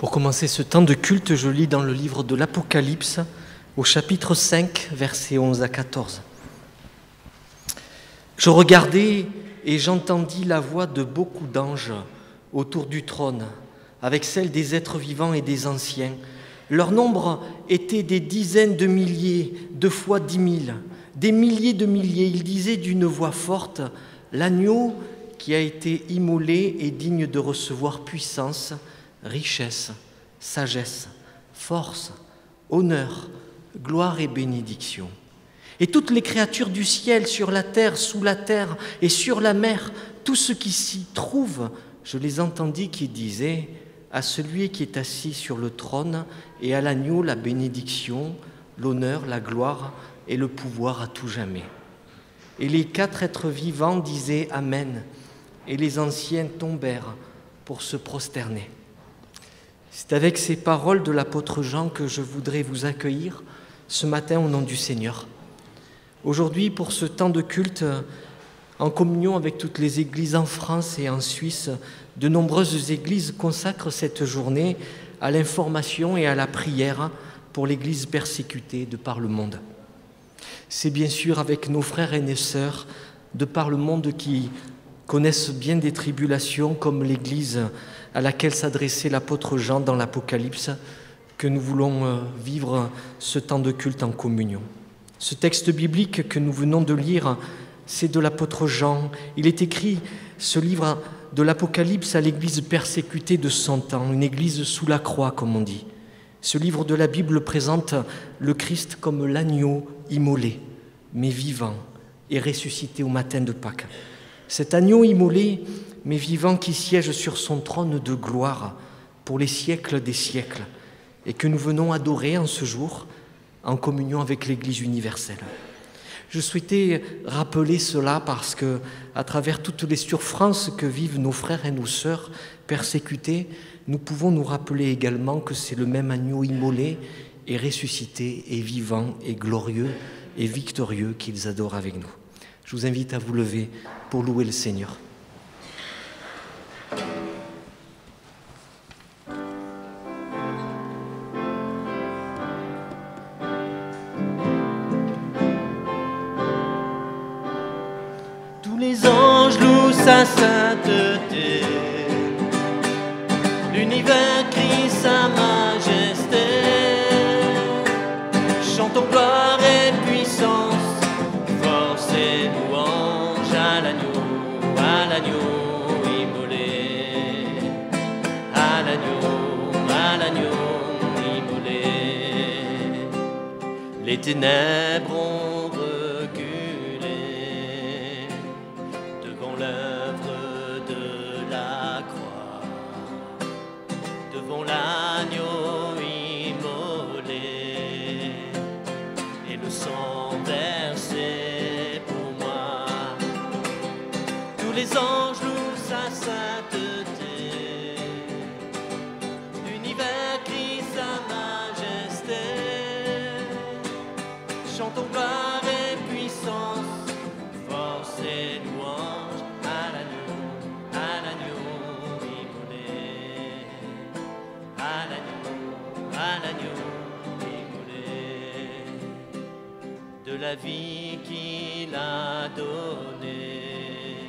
Pour commencer ce temps de culte, je lis dans le livre de l'Apocalypse, au chapitre 5, versets 11 à 14. Je regardai et j'entendis la voix de beaucoup d'anges autour du trône, avec celle des êtres vivants et des anciens. Leur nombre était des dizaines de milliers, 2 fois 10 000, des milliers de milliers. Ils disaient d'une voix forte, « L'agneau qui a été immolé est digne de recevoir puissance, richesse, sagesse, force, honneur, gloire et bénédiction. » Et toutes les créatures du ciel, sur la terre, sous la terre et sur la mer, tout ce qui s'y trouve, je les entendis qui disaient « À celui qui est assis sur le trône et à l'agneau la bénédiction, l'honneur, la gloire et le pouvoir à tout jamais. » Et les 4 êtres vivants disaient « Amen » et les anciens tombèrent pour se prosterner. C'est avec ces paroles de l'apôtre Jean que je voudrais vous accueillir ce matin au nom du Seigneur. Aujourd'hui, pour ce temps de culte, en communion avec toutes les églises en France et en Suisse, de nombreuses églises consacrent cette journée à l'information et à la prière pour l'Église persécutée de par le monde. C'est bien sûr avec nos frères et nos sœurs de par le monde qui connaissent bien des tribulations, comme l'Église à laquelle s'adressait l'apôtre Jean dans l'Apocalypse, que nous voulons vivre ce temps de culte en communion. Ce texte biblique que nous venons de lire, c'est de l'apôtre Jean. Il est écrit, ce livre de l'Apocalypse, à l'église persécutée de son temps, une église sous la croix, comme on dit. Ce livre de la Bible présente le Christ comme l'agneau immolé, mais vivant et ressuscité au matin de Pâques. Cet agneau immolé, mais vivant, qui siège sur son trône de gloire pour les siècles des siècles et que nous venons adorer en ce jour, en communion avec l'Église universelle. Je souhaitais rappeler cela parce que, à travers toutes les souffrances que vivent nos frères et nos sœurs persécutés, nous pouvons nous rappeler également que c'est le même agneau immolé et ressuscité et vivant et glorieux et victorieux qu'ils adorent avec nous. Je vous invite à vous lever pour louer le Seigneur. Sa sainteté, l'univers crie sa majesté, chantons gloire et puissance, force et louange à l'agneau immolé, à l'agneau immolé. Les ténèbres ont reculé devant l'œuvre de la croix, devant l'agneau immolé, et le sang versé pour moi. Tous les anges louent sa sainteté, l'univers crie sa majesté, chantons gloire et puissance, force et louange à l'agneau immolé, à l'agneau immolé. De la vie qu'il a donnée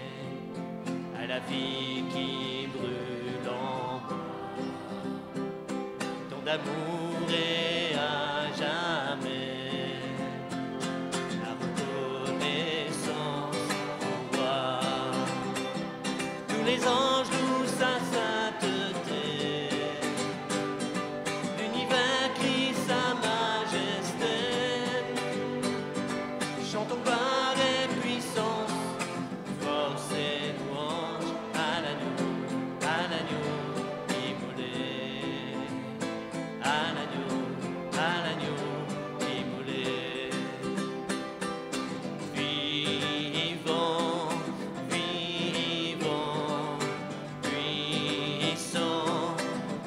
à la vie qui brûle en moi, tant d'amour et à jamais la reconnaissance au roi. Tous les anges louent sa sainteté, l'univers crie sa majesté, chantons gloire et puissance, force et louange à l'agneau immolé, à l'agneau immolé. Vivant, vivant, puissant,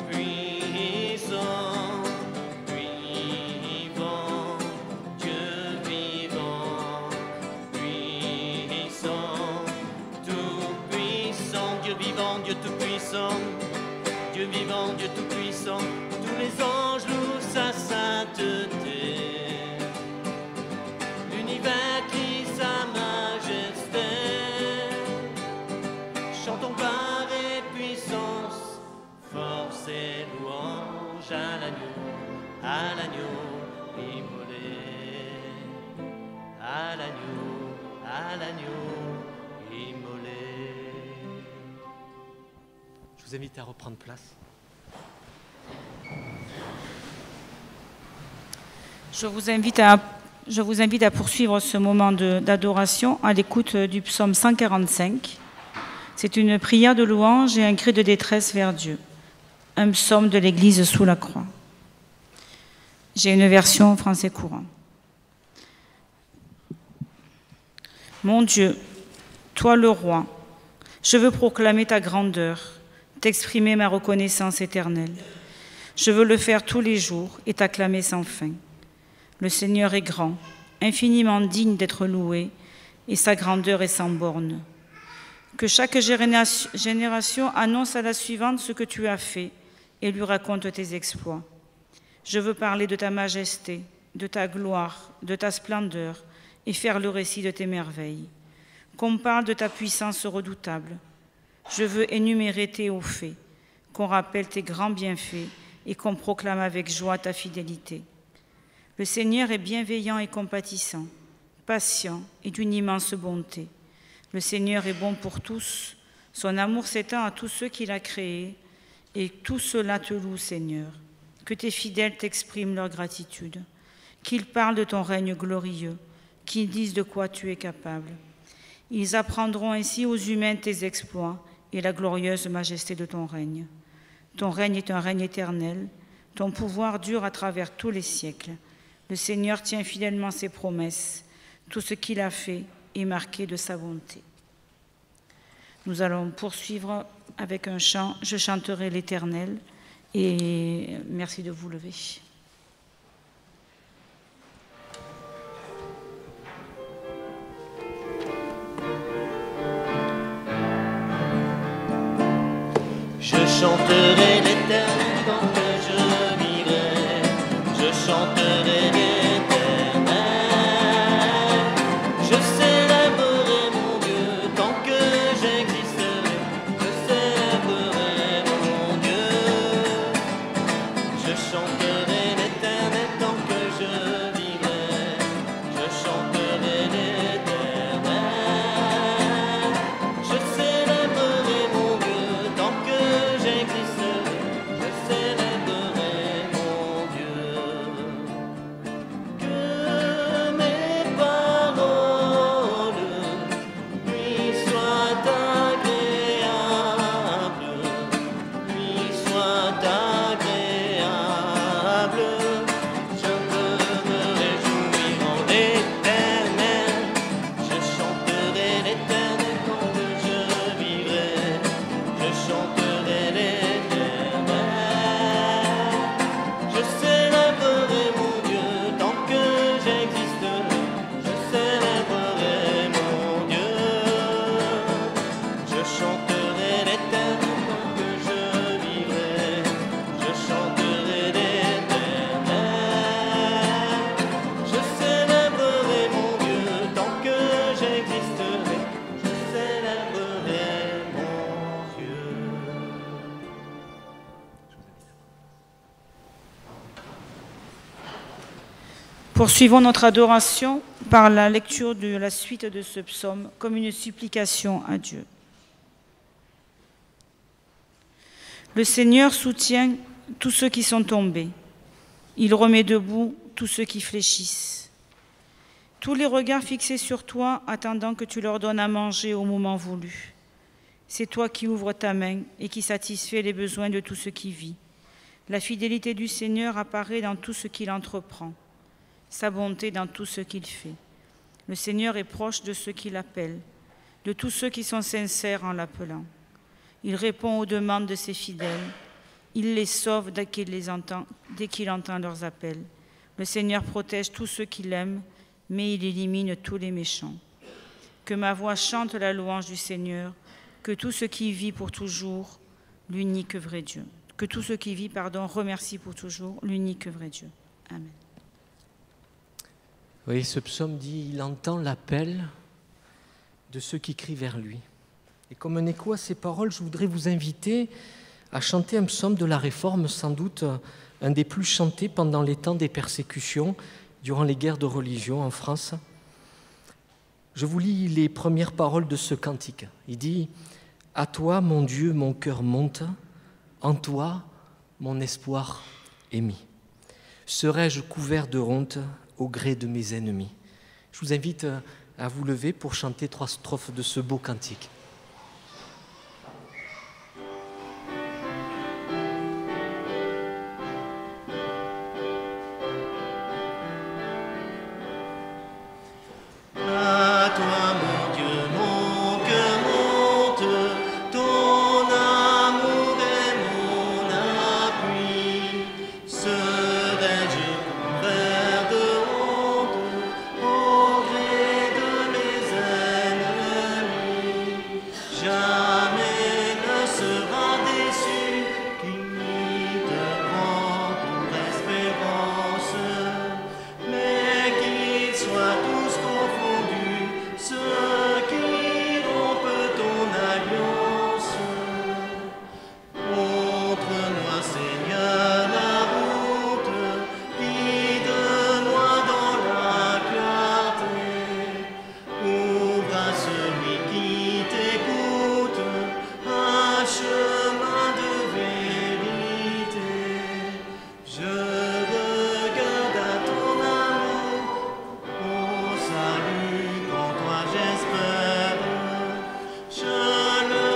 puissant, vivant, Dieu vivant, puissant, tout puissant, Dieu vivant, Dieu tout puissant, Dieu vivant, Dieu tout-puissant, tous les anges louent sa sainteté. L'univers crie sa majesté. Chantons par et puissance, force et louange à l'agneau immolé. À l'agneau immolé. Je vous invite à reprendre place. Je vous invite à poursuivre ce moment d'adoration à l'écoute du psaume 145. C'est une prière de louange et un cri de détresse vers Dieu. Un psaume de l'Église sous la croix. J'ai une version français courant. Mon Dieu, toi le roi, je veux proclamer ta grandeur, t'exprimer ma reconnaissance éternelle. Je veux le faire tous les jours et t'acclamer sans fin. Le Seigneur est grand, infiniment digne d'être loué, et sa grandeur est sans borne. Que chaque génération annonce à la suivante ce que tu as fait et lui raconte tes exploits. Je veux parler de ta majesté, de ta gloire, de ta splendeur, et faire le récit de tes merveilles. Qu'on parle de ta puissance redoutable. Je veux énumérer tes hauts faits, qu'on rappelle tes grands bienfaits et qu'on proclame avec joie ta fidélité. Le Seigneur est bienveillant et compatissant, patient et d'une immense bonté. Le Seigneur est bon pour tous, son amour s'étend à tous ceux qu'il a créés, et tout cela te loue, Seigneur. Que tes fidèles t'expriment leur gratitude, qu'ils parlent de ton règne glorieux, qu'ils disent de quoi tu es capable. Ils apprendront ainsi aux humains tes exploits et la glorieuse majesté de ton règne. Ton règne est un règne éternel, ton pouvoir dure à travers tous les siècles. Le Seigneur tient fidèlement ses promesses, tout ce qu'il a fait est marqué de sa bonté. Nous allons poursuivre avec un chant « Je chanterai l'Éternel » et merci de vous lever. Je chanterai l'Éternel tant que je vivrai. Je chanterai l'Éternel. Je célébrerai mon Dieu tant que j'existerai. Je célébrerai mon Dieu. Je chanterai l'Éternel tant que je vivrai. Je chanterai l'Éternel. Je célébrerai mon Dieu tant que j'existerai. Je célébrerai mon Dieu. Que mes paroles lui soient agréables, lui soient agréables. Je veux me réjouir en l'Éternel. Je chanterai l'Éternel tant que je vivrai. Je chanterai l'Éternel. Je célébrerai mon Dieu tant que j'existerai. Je célébrerai mon Dieu. Je chanterai l'Éternel tant que je vivrai. Je chanterai l'Éternel. Je célébrerai mon Dieu tant que j'existerai. Je célébrerai mon Dieu. Poursuivons notre adoration par la lecture de la suite de ce psaume comme une supplication à Dieu. Le Seigneur soutient tous ceux qui sont tombés. Il remet debout tous ceux qui fléchissent. Tous les regards fixés sur toi, attendant que tu leur donnes à manger au moment voulu. C'est toi qui ouvres ta main et qui satisfais les besoins de tout ce qui vit. La fidélité du Seigneur apparaît dans tout ce qu'il entreprend, sa bonté dans tout ce qu'il fait. Le Seigneur est proche de ceux qui l'appellent, de tous ceux qui sont sincères en l'appelant. Il répond aux demandes de ses fidèles. Il les sauve dès qu'il entend leurs appels. Le Seigneur protège tous ceux qui l'aiment, mais il élimine tous les méchants. Que ma voix chante la louange du Seigneur, que tout ce qui vit pour toujours, l'unique vrai Dieu. que tout ce qui vit, remercie pour toujours l'unique vrai Dieu. Amen. Oui, ce psaume dit, il entend l'appel de ceux qui crient vers lui. Et comme un écho à ces paroles, je voudrais vous inviter à chanter un psaume de la Réforme, sans doute un des plus chantés pendant les temps des persécutions, durant les guerres de religion en France. Je vous lis les premières paroles de ce cantique. Il dit « À toi, mon Dieu, mon cœur monte, en toi, mon espoir est mis. Serai-je couvert de honte au gré de mes ennemis ?» Je vous invite à vous lever pour chanter 3 strophes de ce beau cantique. À toi, mon Dieu, mon cœur monte, ton amour est mon appui. Serais-je couvert de honte au gré de mes ennemis? Jamais ne sera déçu qui te prend pour espérance, mais qu'ils soient tous confondus, ceux qui rompent ton alliance. Montre-moi, Seigneur, la route, guide-moi dans la clarté. Ouvre à celui qui t'écoute un chemin de vérité. Je regarde à ton amour, au salut qu'en toi j'espère. Je le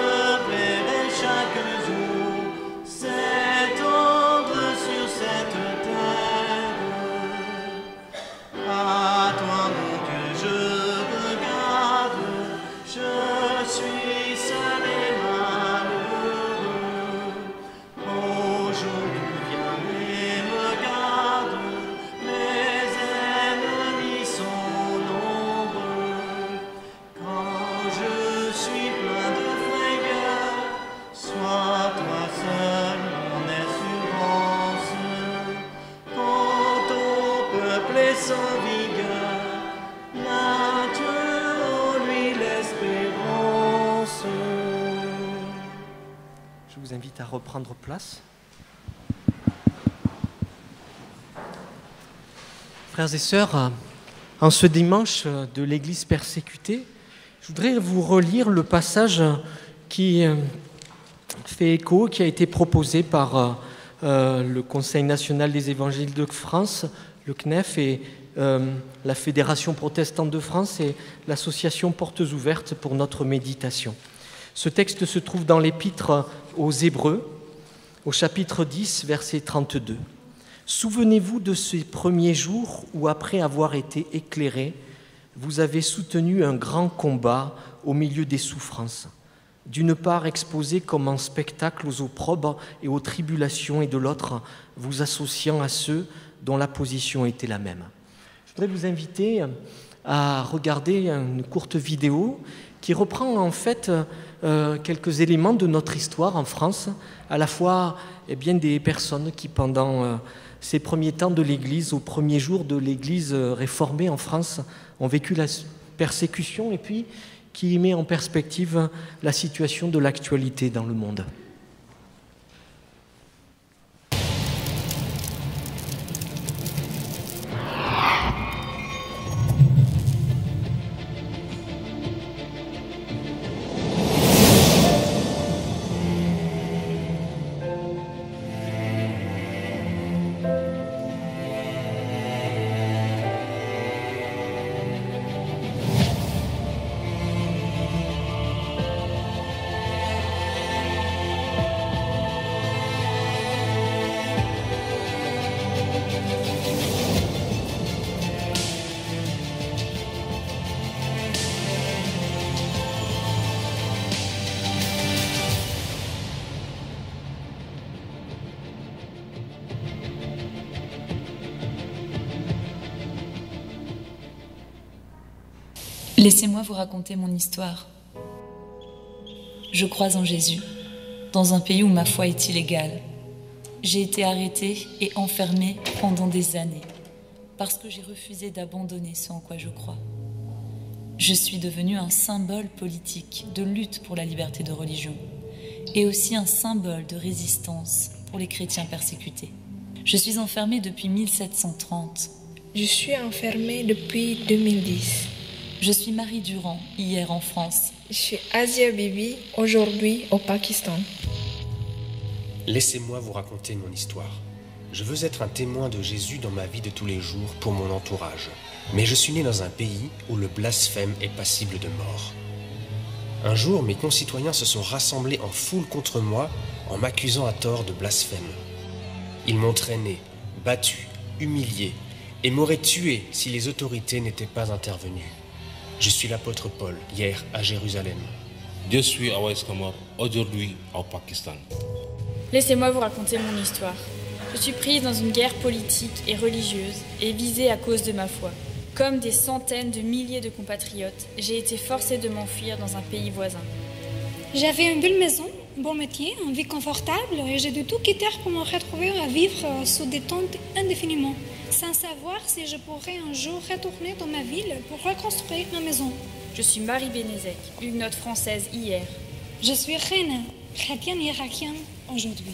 verrai chaque jour s'étendre sur cette terre. À toi, mon Dieu, je regarde, je suis seul et malheureux. Aujourd'hui, viens et me garde, mes ennemis sont nombreux. Quand je suis plein de frayeur, sois toi seul mon assurance. Quand ton peuple est sans vigueur, là Dieu en lui l'espérance. Je vous invite à reprendre place. Frères et sœurs, en ce dimanche de l'Église persécutée, je voudrais vous relire le passage qui fait écho, qui a été proposé par le Conseil national des évangéliques de France, le CNEF, et la Fédération protestante de France et l'association Portes ouvertes pour notre méditation. Ce texte se trouve dans l'Épître aux Hébreux, au chapitre 10, verset 32. « Souvenez-vous de ces premiers jours où, après avoir été éclairés, vous avez soutenu un grand combat au milieu des souffrances, d'une part exposés comme en spectacle aux opprobres et aux tribulations, et de l'autre vous associant à ceux dont la position était la même. » Je voudrais vous inviter à regarder une courte vidéo qui reprend en fait quelques éléments de notre histoire en France, à la fois des personnes qui pendant ces premiers temps de l'Église, aux premiers jours de l'Église réformée en France, ont vécu la persécution, et puis qui met en perspective la situation de l'actualité dans le monde. Laissez-moi vous raconter mon histoire. Je crois en Jésus, dans un pays où ma foi est illégale, j'ai été arrêtée et enfermée pendant des années parce que j'ai refusé d'abandonner ce en quoi je crois. Je suis devenue un symbole politique de lutte pour la liberté de religion et aussi un symbole de résistance pour les chrétiens persécutés. Je suis enfermée depuis 1730. Je suis enfermée depuis 2010. Je suis Marie Durand, hier en France. Je suis Asia Bibi, aujourd'hui au Pakistan. Laissez-moi vous raconter mon histoire. Je veux être un témoin de Jésus dans ma vie de tous les jours pour mon entourage. Mais je suis né dans un pays où le blasphème est passible de mort. Un jour, mes concitoyens se sont rassemblés en foule contre moi en m'accusant à tort de blasphème. Ils m'ont traîné, battu, humilié et m'auraient tué si les autorités n'étaient pas intervenues. Je suis l'apôtre Paul, hier à Jérusalem. Je suis Awais Kamar, aujourd'hui au Pakistan. Laissez-moi vous raconter mon histoire. Je suis prise dans une guerre politique et religieuse et visée à cause de ma foi. Comme des centaines de milliers de compatriotes, j'ai été forcée de m'enfuir dans un pays voisin. J'avais une belle maison, un bon métier, une vie confortable et j'ai dû tout quitter pour me retrouver à vivre sous des tentes indéfiniment, sans savoir si je pourrais un jour retourner dans ma ville pour reconstruire ma maison. Je suis Marie Bénézek, huguenote française hier. Je suis reine, chrétienne irakienne aujourd'hui.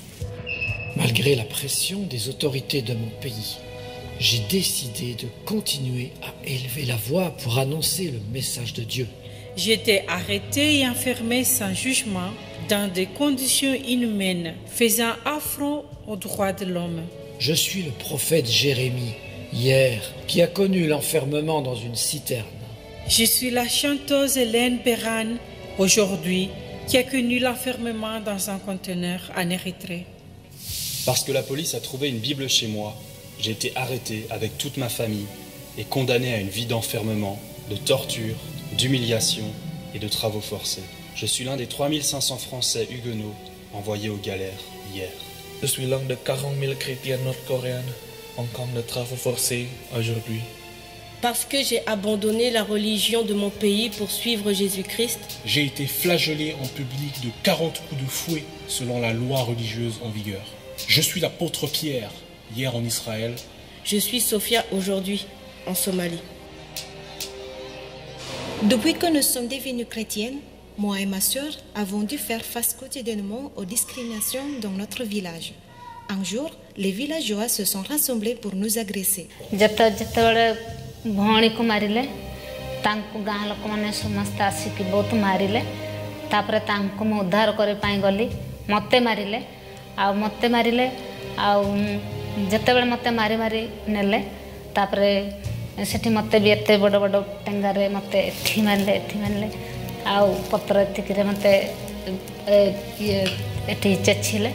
Malgré la pression des autorités de mon pays, j'ai décidé de continuer à élever la voix pour annoncer le message de Dieu. J'étais arrêtée et enfermée sans jugement dans des conditions inhumaines, faisant affront aux droits de l'homme. Je suis le prophète Jérémie, hier, qui a connu l'enfermement dans une citerne. Je suis la chanteuse Hélène Perran, aujourd'hui, qui a connu l'enfermement dans un conteneur en Érythrée. Parce que la police a trouvé une Bible chez moi, j'ai été arrêté avec toute ma famille et condamné à une vie d'enfermement, de torture, d'humiliation et de travaux forcés. Je suis l'un des 3500 Français huguenots envoyés aux galères hier. Je suis l'un des 40 000 chrétiens nord-coréens en camp de travaux forcés aujourd'hui. Parce que j'ai abandonné la religion de mon pays pour suivre Jésus-Christ. J'ai été flagellé en public de 40 coups de fouet selon la loi religieuse en vigueur. Je suis l'apôtre Pierre, hier en Israël. Je suis Sophia aujourd'hui, en Somalie. Depuis que nous sommes devenues chrétiennes, moi et ma sœur avons dû faire face quotidiennement aux discriminations dans notre village. Un jour, les villageois se sont rassemblés pour nous agresser. भौणी को मारिले तांको गाँ लोक मैंने समस्त आसिक बहुत मारिले तापरे तांको मु उद्धार करे पाई गली मते मारिले आ जते बेले मते मारी मारी नेले तापरे सेठी मते भी एते बड़ बड़ टेंगारे मते एठी मारले आ पत्र एतिकरे मते एठी चेछिले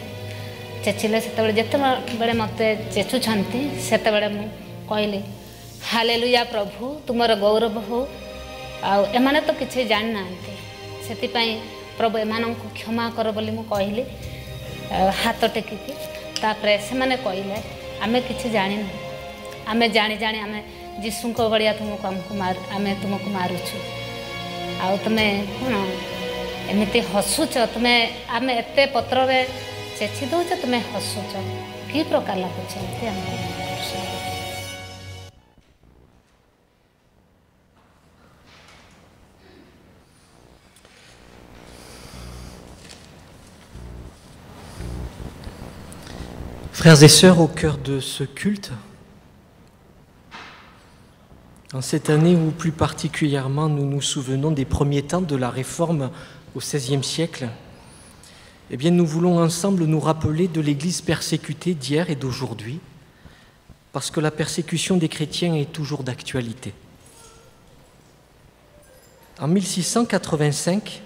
सेते बेले जते बेले मते चेचु छंती सेते बेले मु कहली हालेलुया प्रभु तुमर गौरव हो आने तो किसी जान ना से प्रभु एम क्षमा कर बोली मु कहली हाथ टेकिकी तापरे से माने कहले आमे किसी जानी ना आमे जानी जानी आमे जीशु को बड़िया तुमको आमे तुमको मारुछु आ तुमे कौन एमती हसुच तुमे आमे एते पत्र रे चेची दौच तुमे हसुच कि प्रकार लगुच Frères et sœurs, au cœur de ce culte, en cette année où plus particulièrement nous nous souvenons des premiers temps de la Réforme au XVIe siècle, eh bien nous voulons ensemble nous rappeler de l'Église persécutée d'hier et d'aujourd'hui, parce que la persécution des chrétiens est toujours d'actualité. En 1685,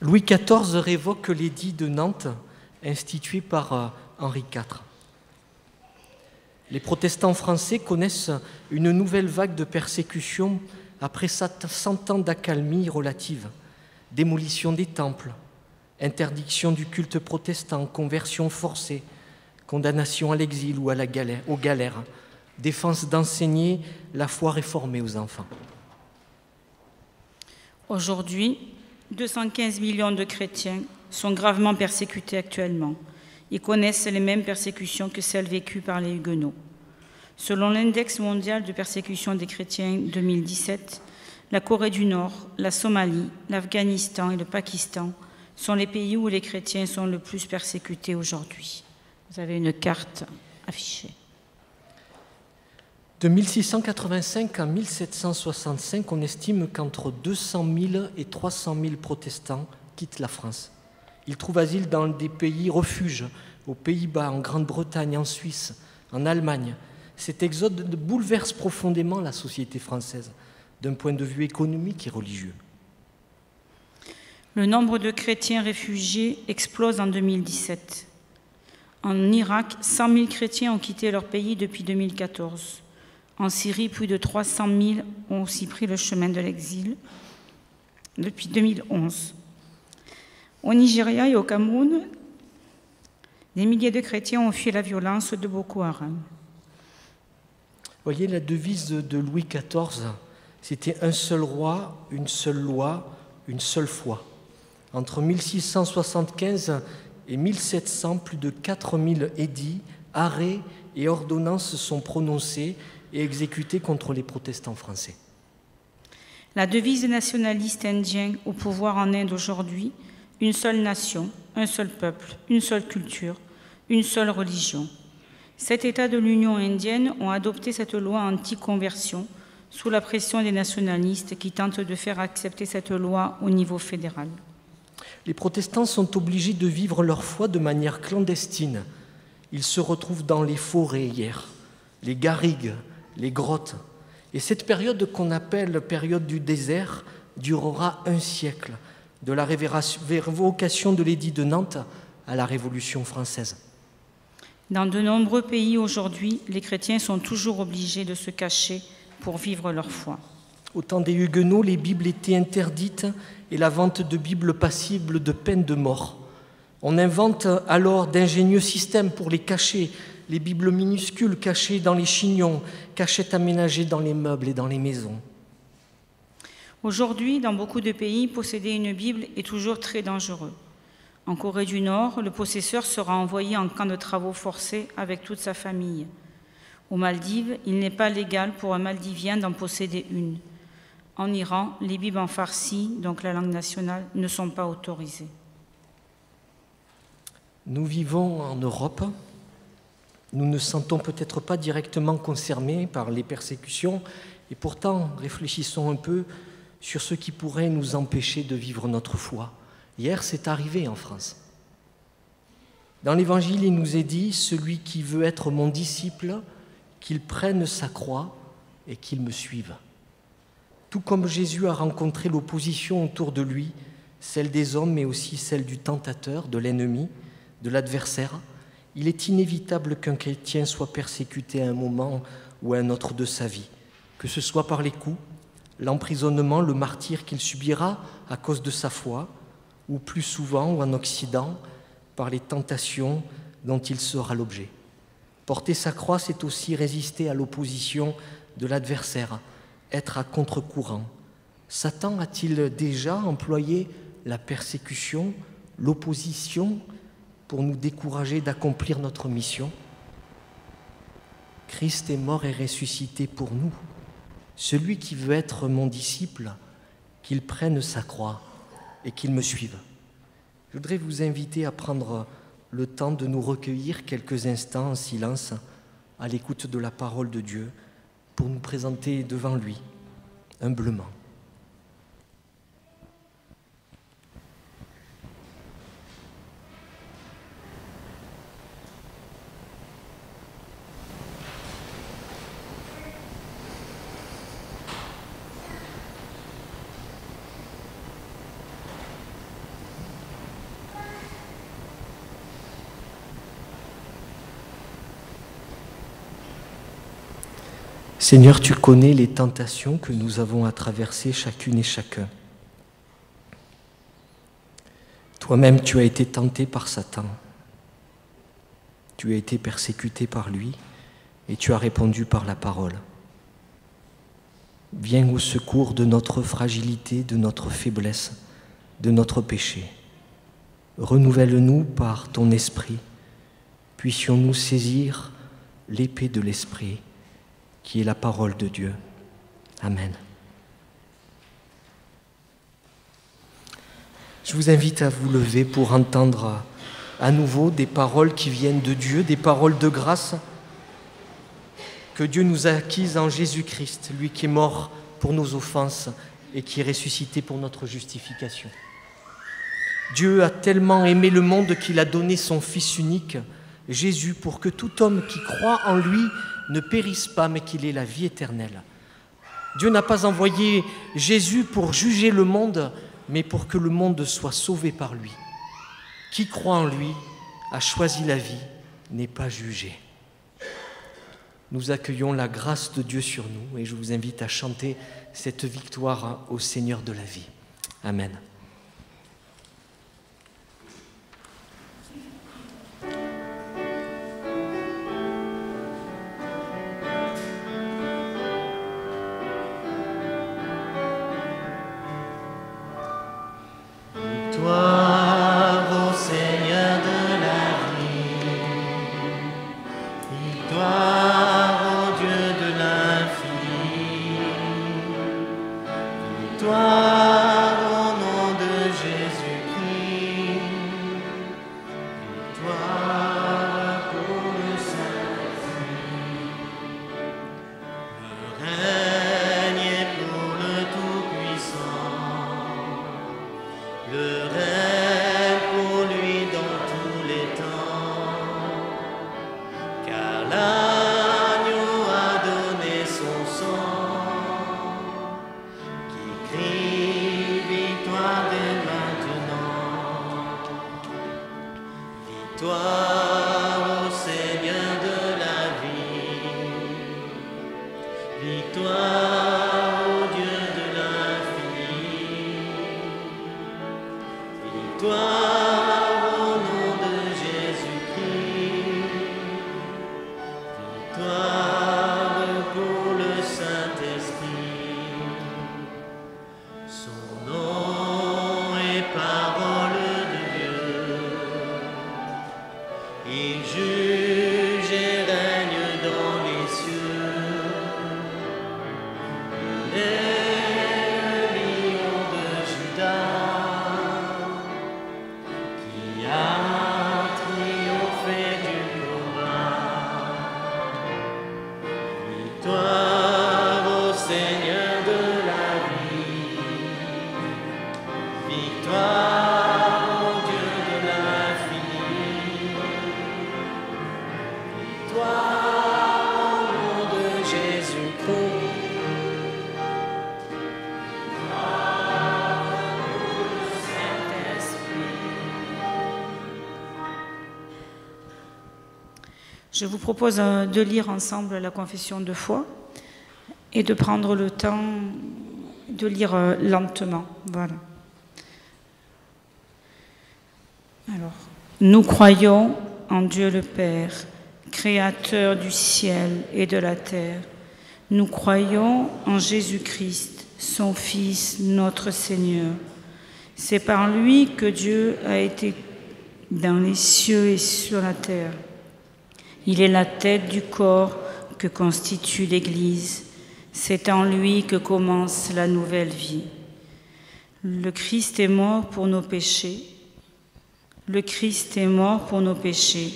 Louis XIV révoque l'édit de Nantes institué par Henri IV. Les protestants français connaissent une nouvelle vague de persécution après 100 ans d'accalmie relative, démolition des temples, interdiction du culte protestant, conversion forcée, condamnation à l'exil ou aux galères, défense d'enseigner la foi réformée aux enfants. Aujourd'hui, 215 millions de chrétiens sont gravement persécutés actuellement. et connaissent les mêmes persécutions que celles vécues par les Huguenots. Selon l'Index mondial de persécution des chrétiens 2017, la Corée du Nord, la Somalie, l'Afghanistan et le Pakistan sont les pays où les chrétiens sont le plus persécutés aujourd'hui. Vous avez une carte affichée. De 1685 à 1765, on estime qu'entre 200 000 et 300 000 protestants quittent la France. Ils trouvent asile dans des pays refuges, aux Pays-Bas, en Grande-Bretagne, en Suisse, en Allemagne. Cet exode bouleverse profondément la société française, d'un point de vue économique et religieux. Le nombre de chrétiens réfugiés explose en 2017. En Irak, 100 000 chrétiens ont quitté leur pays depuis 2014. En Syrie, plus de 300 000 ont aussi pris le chemin de l'exil depuis 2011. Au Nigeria et au Cameroun, des milliers de chrétiens ont fui la violence de Boko Haram. Voyez, la devise de Louis XIV, c'était un seul roi, une seule loi, une seule foi. Entre 1675 et 1700, plus de 4000 édits, arrêts et ordonnances sont prononcés et exécutés contre les protestants français. La devise des nationalistes indiens au pouvoir en Inde aujourd'hui, une seule nation, un seul peuple, une seule culture, une seule religion. 7 États de l'Union indienne ont adopté cette loi anti-conversion sous la pression des nationalistes qui tentent de faire accepter cette loi au niveau fédéral. Les protestants sont obligés de vivre leur foi de manière clandestine. Ils se retrouvent dans les forêts hier, les garrigues, les grottes. Et cette période qu'on appelle période du désert durera 1 siècle, de la révocation de l'édit de Nantes à la Révolution française. Dans de nombreux pays aujourd'hui, les chrétiens sont toujours obligés de se cacher pour vivre leur foi. Au temps des Huguenots, les Bibles étaient interdites et la vente de Bibles passible de peine de mort. On invente alors d'ingénieux systèmes pour les cacher, les Bibles minuscules cachées dans les chignons, cachettes aménagées dans les meubles et dans les maisons. Aujourd'hui, dans beaucoup de pays, posséder une Bible est toujours très dangereux. En Corée du Nord, le possesseur sera envoyé en camp de travaux forcés avec toute sa famille. Aux Maldives, il n'est pas légal pour un Maldivien d'en posséder une. En Iran, les Bibles en farsi, donc la langue nationale, ne sont pas autorisées. Nous vivons en Europe. Nous ne sentons peut-être pas directement concernés par les persécutions et pourtant réfléchissons un peu sur ce qui pourrait nous empêcher de vivre notre foi. Hier, c'est arrivé en France. Dans l'Évangile, il nous est dit « Celui qui veut être mon disciple, qu'il prenne sa croix et qu'il me suive. » Tout comme Jésus a rencontré l'opposition autour de lui, celle des hommes, mais aussi celle du tentateur, de l'ennemi, de l'adversaire, il est inévitable qu'un chrétien soit persécuté à un moment ou à un autre de sa vie, que ce soit par les coups, l'emprisonnement, le martyre qu'il subira à cause de sa foi, ou plus souvent, ou en Occident, par les tentations dont il sera l'objet. Porter sa croix, c'est aussi résister à l'opposition de l'adversaire, être à contre-courant. Satan a-t-il déjà employé la persécution, l'opposition, pour nous décourager d'accomplir notre mission? Christ est mort et ressuscité pour nous. Celui qui veut être mon disciple, qu'il prenne sa croix et qu'il me suive. Je voudrais vous inviter à prendre le temps de nous recueillir quelques instants en silence à l'écoute de la parole de Dieu pour nous présenter devant lui, humblement. Seigneur, tu connais les tentations que nous avons à traverser chacune et chacun. Toi-même, tu as été tenté par Satan. Tu as été persécuté par lui et tu as répondu par la parole. Viens au secours de notre fragilité, de notre faiblesse, de notre péché. Renouvelle-nous par ton esprit puissions-nous saisir l'épée de l'Esprit, qui est la parole de Dieu. Amen. Je vous invite à vous lever pour entendre à nouveau des paroles qui viennent de Dieu, des paroles de grâce que Dieu nous a acquises en Jésus-Christ, lui qui est mort pour nos offenses et qui est ressuscité pour notre justification. Dieu a tellement aimé le monde qu'il a donné son Fils unique, Jésus, pour que tout homme qui croit en lui ne périsse pas, mais qu'il ait la vie éternelle. Dieu n'a pas envoyé Jésus pour juger le monde, mais pour que le monde soit sauvé par lui. Qui croit en lui a choisi la vie, n'est pas jugé. Nous accueillons la grâce de Dieu sur nous et je vous invite à chanter cette victoire au Seigneur de la vie. Amen. Victoire au Seigneur de la vie, victoire au Dieu de l'infini, victoire au nom de Jésus-Christ, victoire pour le Saint-Esprit. Le règne est pour le Tout-Puissant. Le règne pour lui dans tous les temps, car l'agneau a donné son sang, qui crie victoire dès maintenant. Victoire au Seigneur de la vie, victoire au Dieu de l'infini. Victoire au nom de Jésus-Christ, victoire pour le Saint-Esprit. Son nom est parole de Dieu. Il juge et règne dans les cieux. Il est le lion de Juda, qui a triomphé du combat. Victoire au Seigneur de la vie, victoire au Dieu de l'infini, victoire au nom de Jésus-Christ. Je vous propose de lire ensemble la confession de foi et de prendre le temps de lire lentement. Voilà. Alors, nous croyons en Dieu le Père, créateur du ciel et de la terre. Nous croyons en Jésus-Christ, son Fils, notre Seigneur. C'est par lui que Dieu a été dans les cieux et sur la terre. Il est la tête du corps que constitue l'Église. C'est en lui que commence la nouvelle vie. Le Christ est mort pour nos péchés. Le Christ est mort pour nos péchés.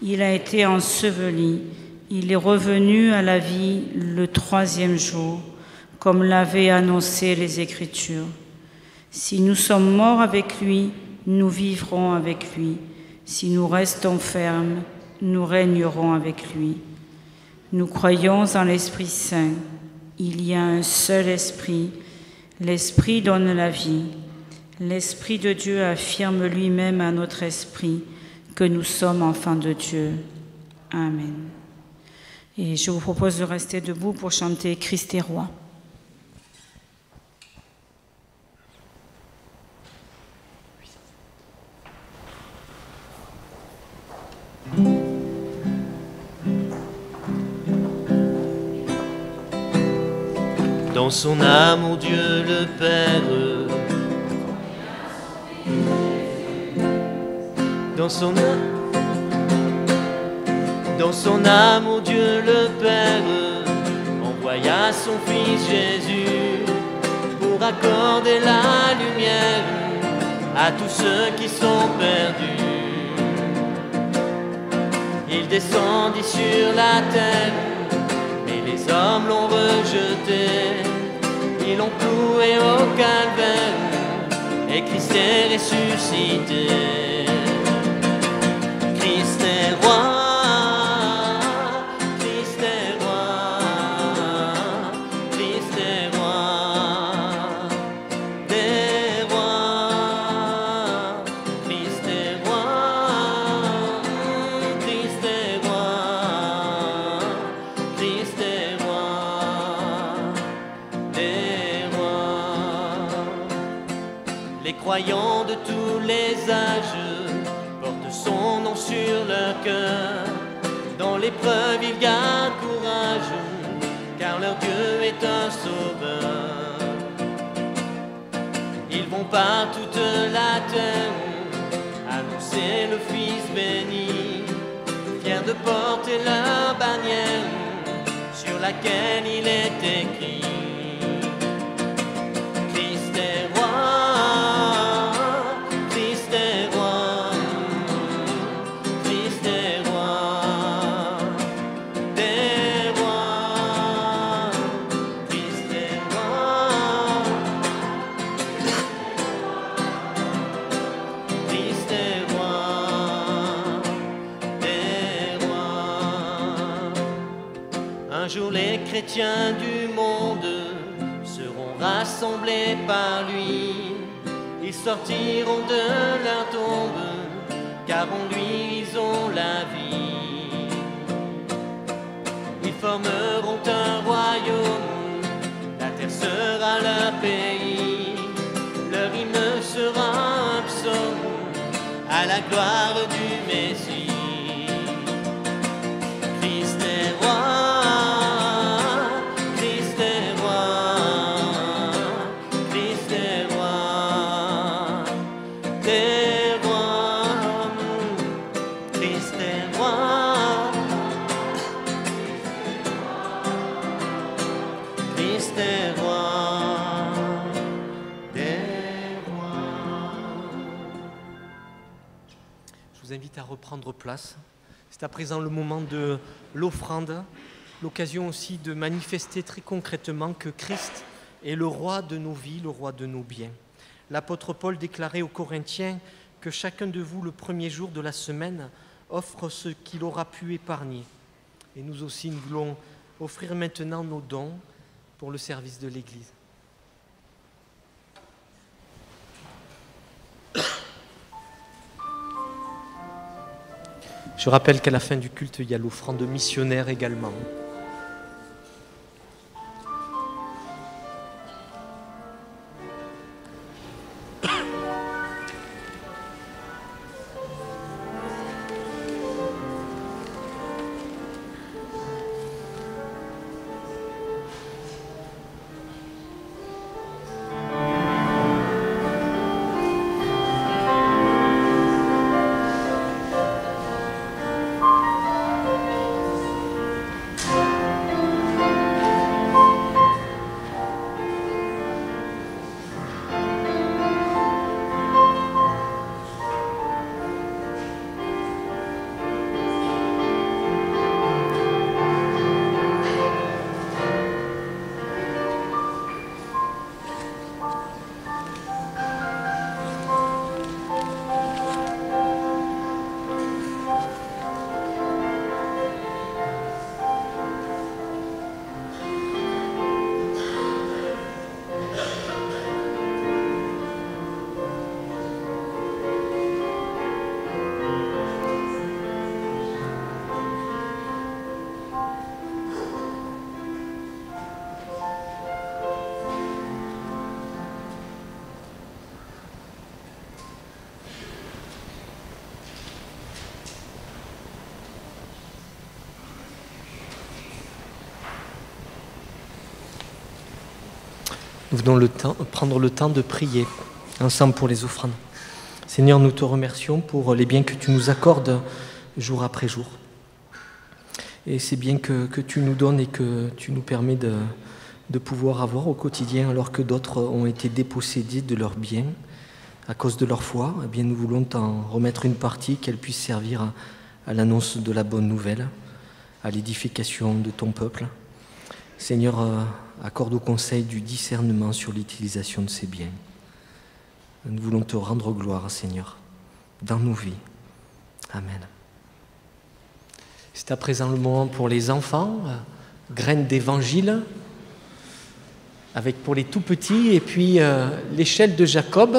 Il a été enseveli. Il est revenu à la vie le 3e jour, comme l'avaient annoncé les Écritures. Si nous sommes morts avec lui, nous vivrons avec lui. Si nous restons fermes, nous régnerons avec lui. Nous croyons en l'Esprit Saint. Il y a un seul Esprit. L'Esprit donne la vie. L'Esprit de Dieu affirme lui-même à notre esprit que nous sommes enfants de Dieu. Amen. Et je vous propose de rester debout pour chanter Christ est roi. Dans son amour, Dieu le Père, dans son Dans son amour, Dieu le Père envoya son Fils Jésus pour accorder la lumière à tous ceux qui sont perdus. Il descendit sur la terre, mais les hommes l'ont rejeté. Ils l'ont cloué au calvaire, et Christ est ressuscité. Christ est roi, Christ est roi, Christ est roi des rois. Christ est roi, Christ est roi, Christ est roi des rois. Les croyants de tous les âges portent son nom sur leur cœur. Dans l'épreuve, ils gardent courage, car leur Dieu est un sauveur. Ils vont par toute la terre annoncer le Fils béni, fiers de porter leur bannière sur laquelle il est écrit: Christ est roi, Christ est roi, Christ est roi des rois. Christ est roi, Christ est roi des rois. Un jour les chrétiens du monde seront rassemblés par lui. Ils sortiront de leur tombe, car en lui ils ont la vie. Ils formeront un royaume, la terre sera leur pays. Leur hymne sera un psaume à la gloire du Messie. Christ est roi, Christ est roi, Christ est roi des rois. Christ est roi, Christ est roi des rois. Je vous invite à reprendre place. C'est à présent le moment de l'offrande, l'occasion aussi de manifester très concrètement que Christ est le roi de nos vies, le roi de nos biens. L'apôtre Paul déclarait aux Corinthiens que chacun de vous, le premier jour de la semaine, offre ce qu'il aura pu épargner. Et nous aussi, nous voulons offrir maintenant nos dons pour le service de l'Église. Je rappelle qu'à la fin du culte, il y a l'offrande missionnaire également. Nous venons prendre le temps de prier ensemble pour les offrandes. Seigneur, nous te remercions pour les biens que tu nous accordes jour après jour. Et c'est bien que tu nous donnes et que tu nous permets de pouvoir avoir au quotidien, alors que d'autres ont été dépossédés de leurs biens à cause de leur foi. Eh bien, nous voulons t'en remettre une partie, qu'elle puisse servir à l'annonce de la bonne nouvelle, à l'édification de ton peuple. Seigneur, accorde au conseil du discernement sur l'utilisation de ces biens. Nous voulons te rendre gloire, Seigneur, dans nos vies. Amen. C'est à présent le moment pour les enfants, graines d'évangile, avec pour les tout petits, et puis l'échelle de Jacob.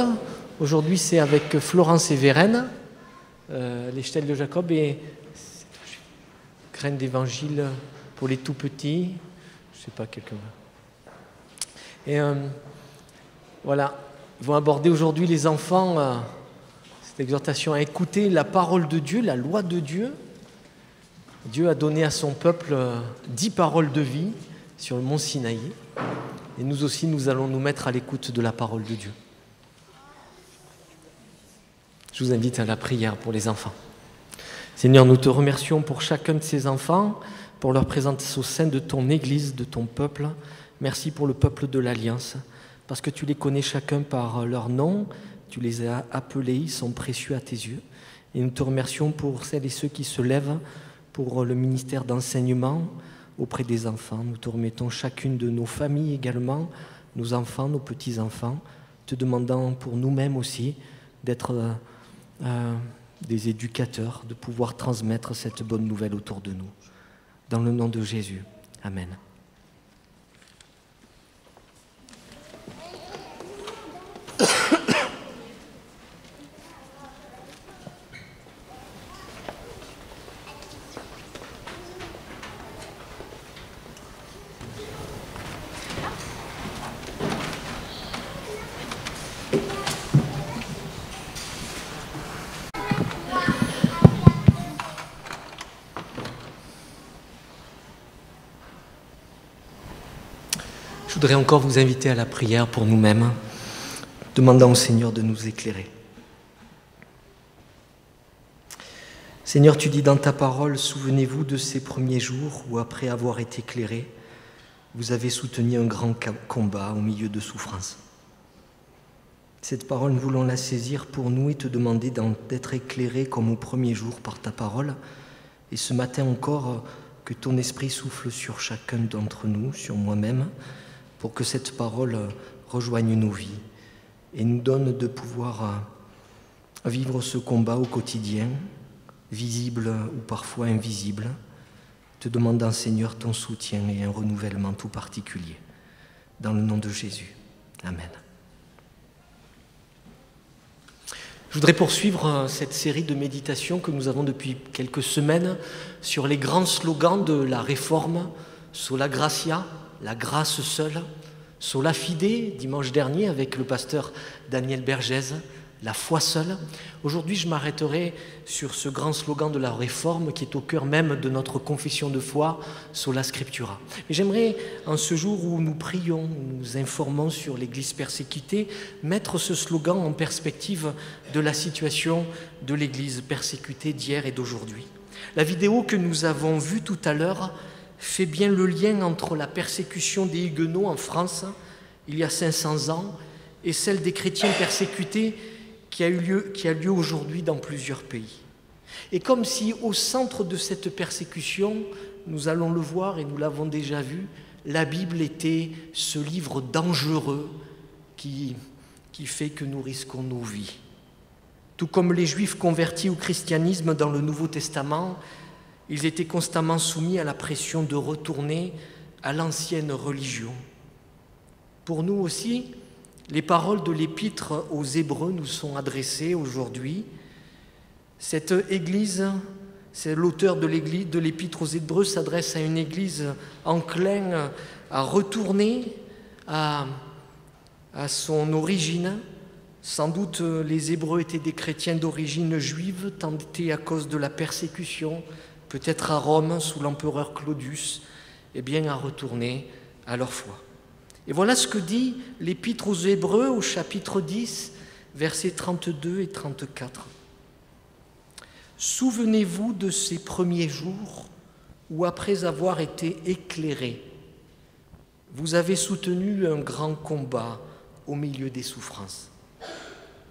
Aujourd'hui, c'est avec Florence et Vérène, l'échelle de Jacob et graines d'évangile pour les tout petits. Je ne sais pas, quelqu'un. Et voilà, ils vont aborder aujourd'hui les enfants cette exhortation à écouter la parole de Dieu, la loi de Dieu. Dieu a donné à son peuple 10 paroles de vie sur le mont Sinaï. Et nous aussi, nous allons nous mettre à l'écoute de la parole de Dieu. Je vous invite à la prière pour les enfants. Seigneur, nous te remercions pour chacun de ces enfants, pour leur présence au sein de ton Église, de ton peuple. Merci pour le peuple de l'Alliance, parce que tu les connais chacun par leur nom, tu les as appelés, ils sont précieux à tes yeux. Et nous te remercions pour celles et ceux qui se lèvent pour le ministère d'enseignement auprès des enfants. Nous te remettons chacune de nos familles également, nos enfants, nos petits-enfants, te demandant pour nous-mêmes aussi d'être des éducateurs, de pouvoir transmettre cette bonne nouvelle autour de nous. Dans le nom de Jésus. Amen. Je voudrais encore vous inviter à la prière pour nous-mêmes, demandant au Seigneur de nous éclairer. Seigneur, tu dis dans ta parole, souvenez-vous de ces premiers jours où, après avoir été éclairés, vous avez soutenu un grand combat au milieu de souffrances. Cette parole, nous voulons la saisir pour nous et te demander d'être éclairés comme au premier jour par ta parole. Et ce matin encore, que ton esprit souffle sur chacun d'entre nous, sur moi-même, pour que cette parole rejoigne nos vies et nous donne de pouvoir vivre ce combat au quotidien, visible ou parfois invisible, te demandant, Seigneur, ton soutien et un renouvellement tout particulier. Dans le nom de Jésus. Amen. Je voudrais poursuivre cette série de méditations que nous avons depuis quelques semaines sur les grands slogans de la Réforme, Sola Gratia, la grâce seule, Sola Fide, dimanche dernier avec le pasteur Daniel Bergès, la foi seule. Aujourd'hui, je m'arrêterai sur ce grand slogan de la Réforme qui est au cœur même de notre confession de foi, Sola Scriptura. Et j'aimerais, en ce jour où nous prions, où nous informons sur l'Église persécutée, mettre ce slogan en perspective de la situation de l'Église persécutée d'hier et d'aujourd'hui. La vidéo que nous avons vue tout à l'heure fait bien le lien entre la persécution des Huguenots en France, il y a 500 ans, et celle des chrétiens persécutés qui a lieu aujourd'hui dans plusieurs pays. Et comme si au centre de cette persécution, nous allons le voir et nous l'avons déjà vu, la Bible était ce livre dangereux qui fait que nous risquons nos vies. Tout comme les Juifs convertis au christianisme dans le Nouveau Testament, ils étaient constamment soumis à la pression de retourner à l'ancienne religion. Pour nous aussi, les paroles de l'Épître aux Hébreux nous sont adressées aujourd'hui. Cette Église, c'est l'auteur de l'Épître aux Hébreux s'adresse à une Église encline à retourner à son origine. Sans doute les Hébreux étaient des chrétiens d'origine juive, tentés à cause de la persécution, peut-être à Rome sous l'empereur Claudius, et bien à retourner à leur foi. Et voilà ce que dit l'Épître aux Hébreux au chapitre 10, versets 32 et 34. « Souvenez-vous de ces premiers jours où, après avoir été éclairés, vous avez soutenu un grand combat au milieu des souffrances.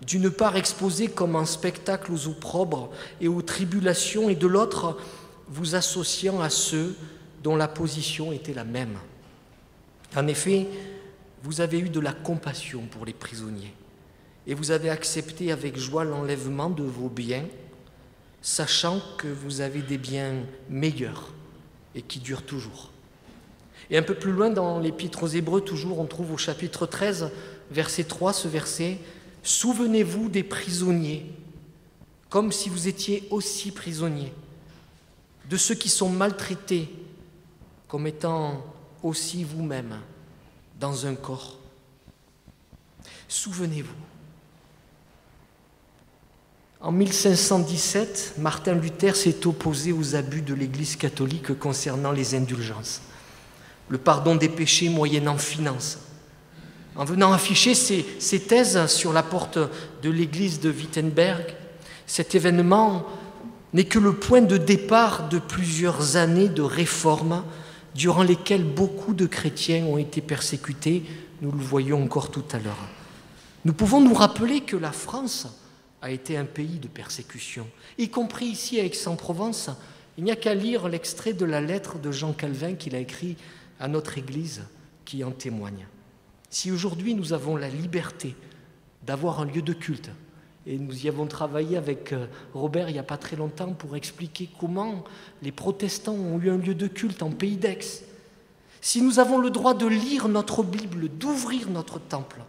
D'une part exposé comme un spectacle aux opprobres et aux tribulations, et de l'autre vous associant à ceux dont la position était la même. En effet, vous avez eu de la compassion pour les prisonniers et vous avez accepté avec joie l'enlèvement de vos biens, sachant que vous avez des biens meilleurs et qui durent toujours. Et un peu plus loin dans l'Épître aux Hébreux, toujours, on trouve au chapitre 13, verset 3, ce verset « Souvenez-vous des prisonniers, comme si vous étiez aussi prisonniers, de ceux qui sont maltraités, comme étant aussi vous-même dans un corps. Souvenez-vous. » En 1517, Martin Luther s'est opposé aux abus de l'Église catholique concernant les indulgences, le pardon des péchés moyennant finance. En venant afficher ses thèses sur la porte de l'église de Wittenberg, cet événement n'est que le point de départ de plusieurs années de réformes durant lesquelles beaucoup de chrétiens ont été persécutés, nous le voyons encore tout à l'heure. Nous pouvons nous rappeler que la France a été un pays de persécution, y compris ici à Aix-en-Provence. Il n'y a qu'à lire l'extrait de la lettre de Jean Calvin qu'il a écrit à notre Église qui en témoigne. Si aujourd'hui nous avons la liberté d'avoir un lieu de culte, et nous y avons travaillé avec Robert il n'y a pas très longtemps pour expliquer comment les protestants ont eu un lieu de culte en pays d'Aix, si nous avons le droit de lire notre Bible, d'ouvrir notre temple,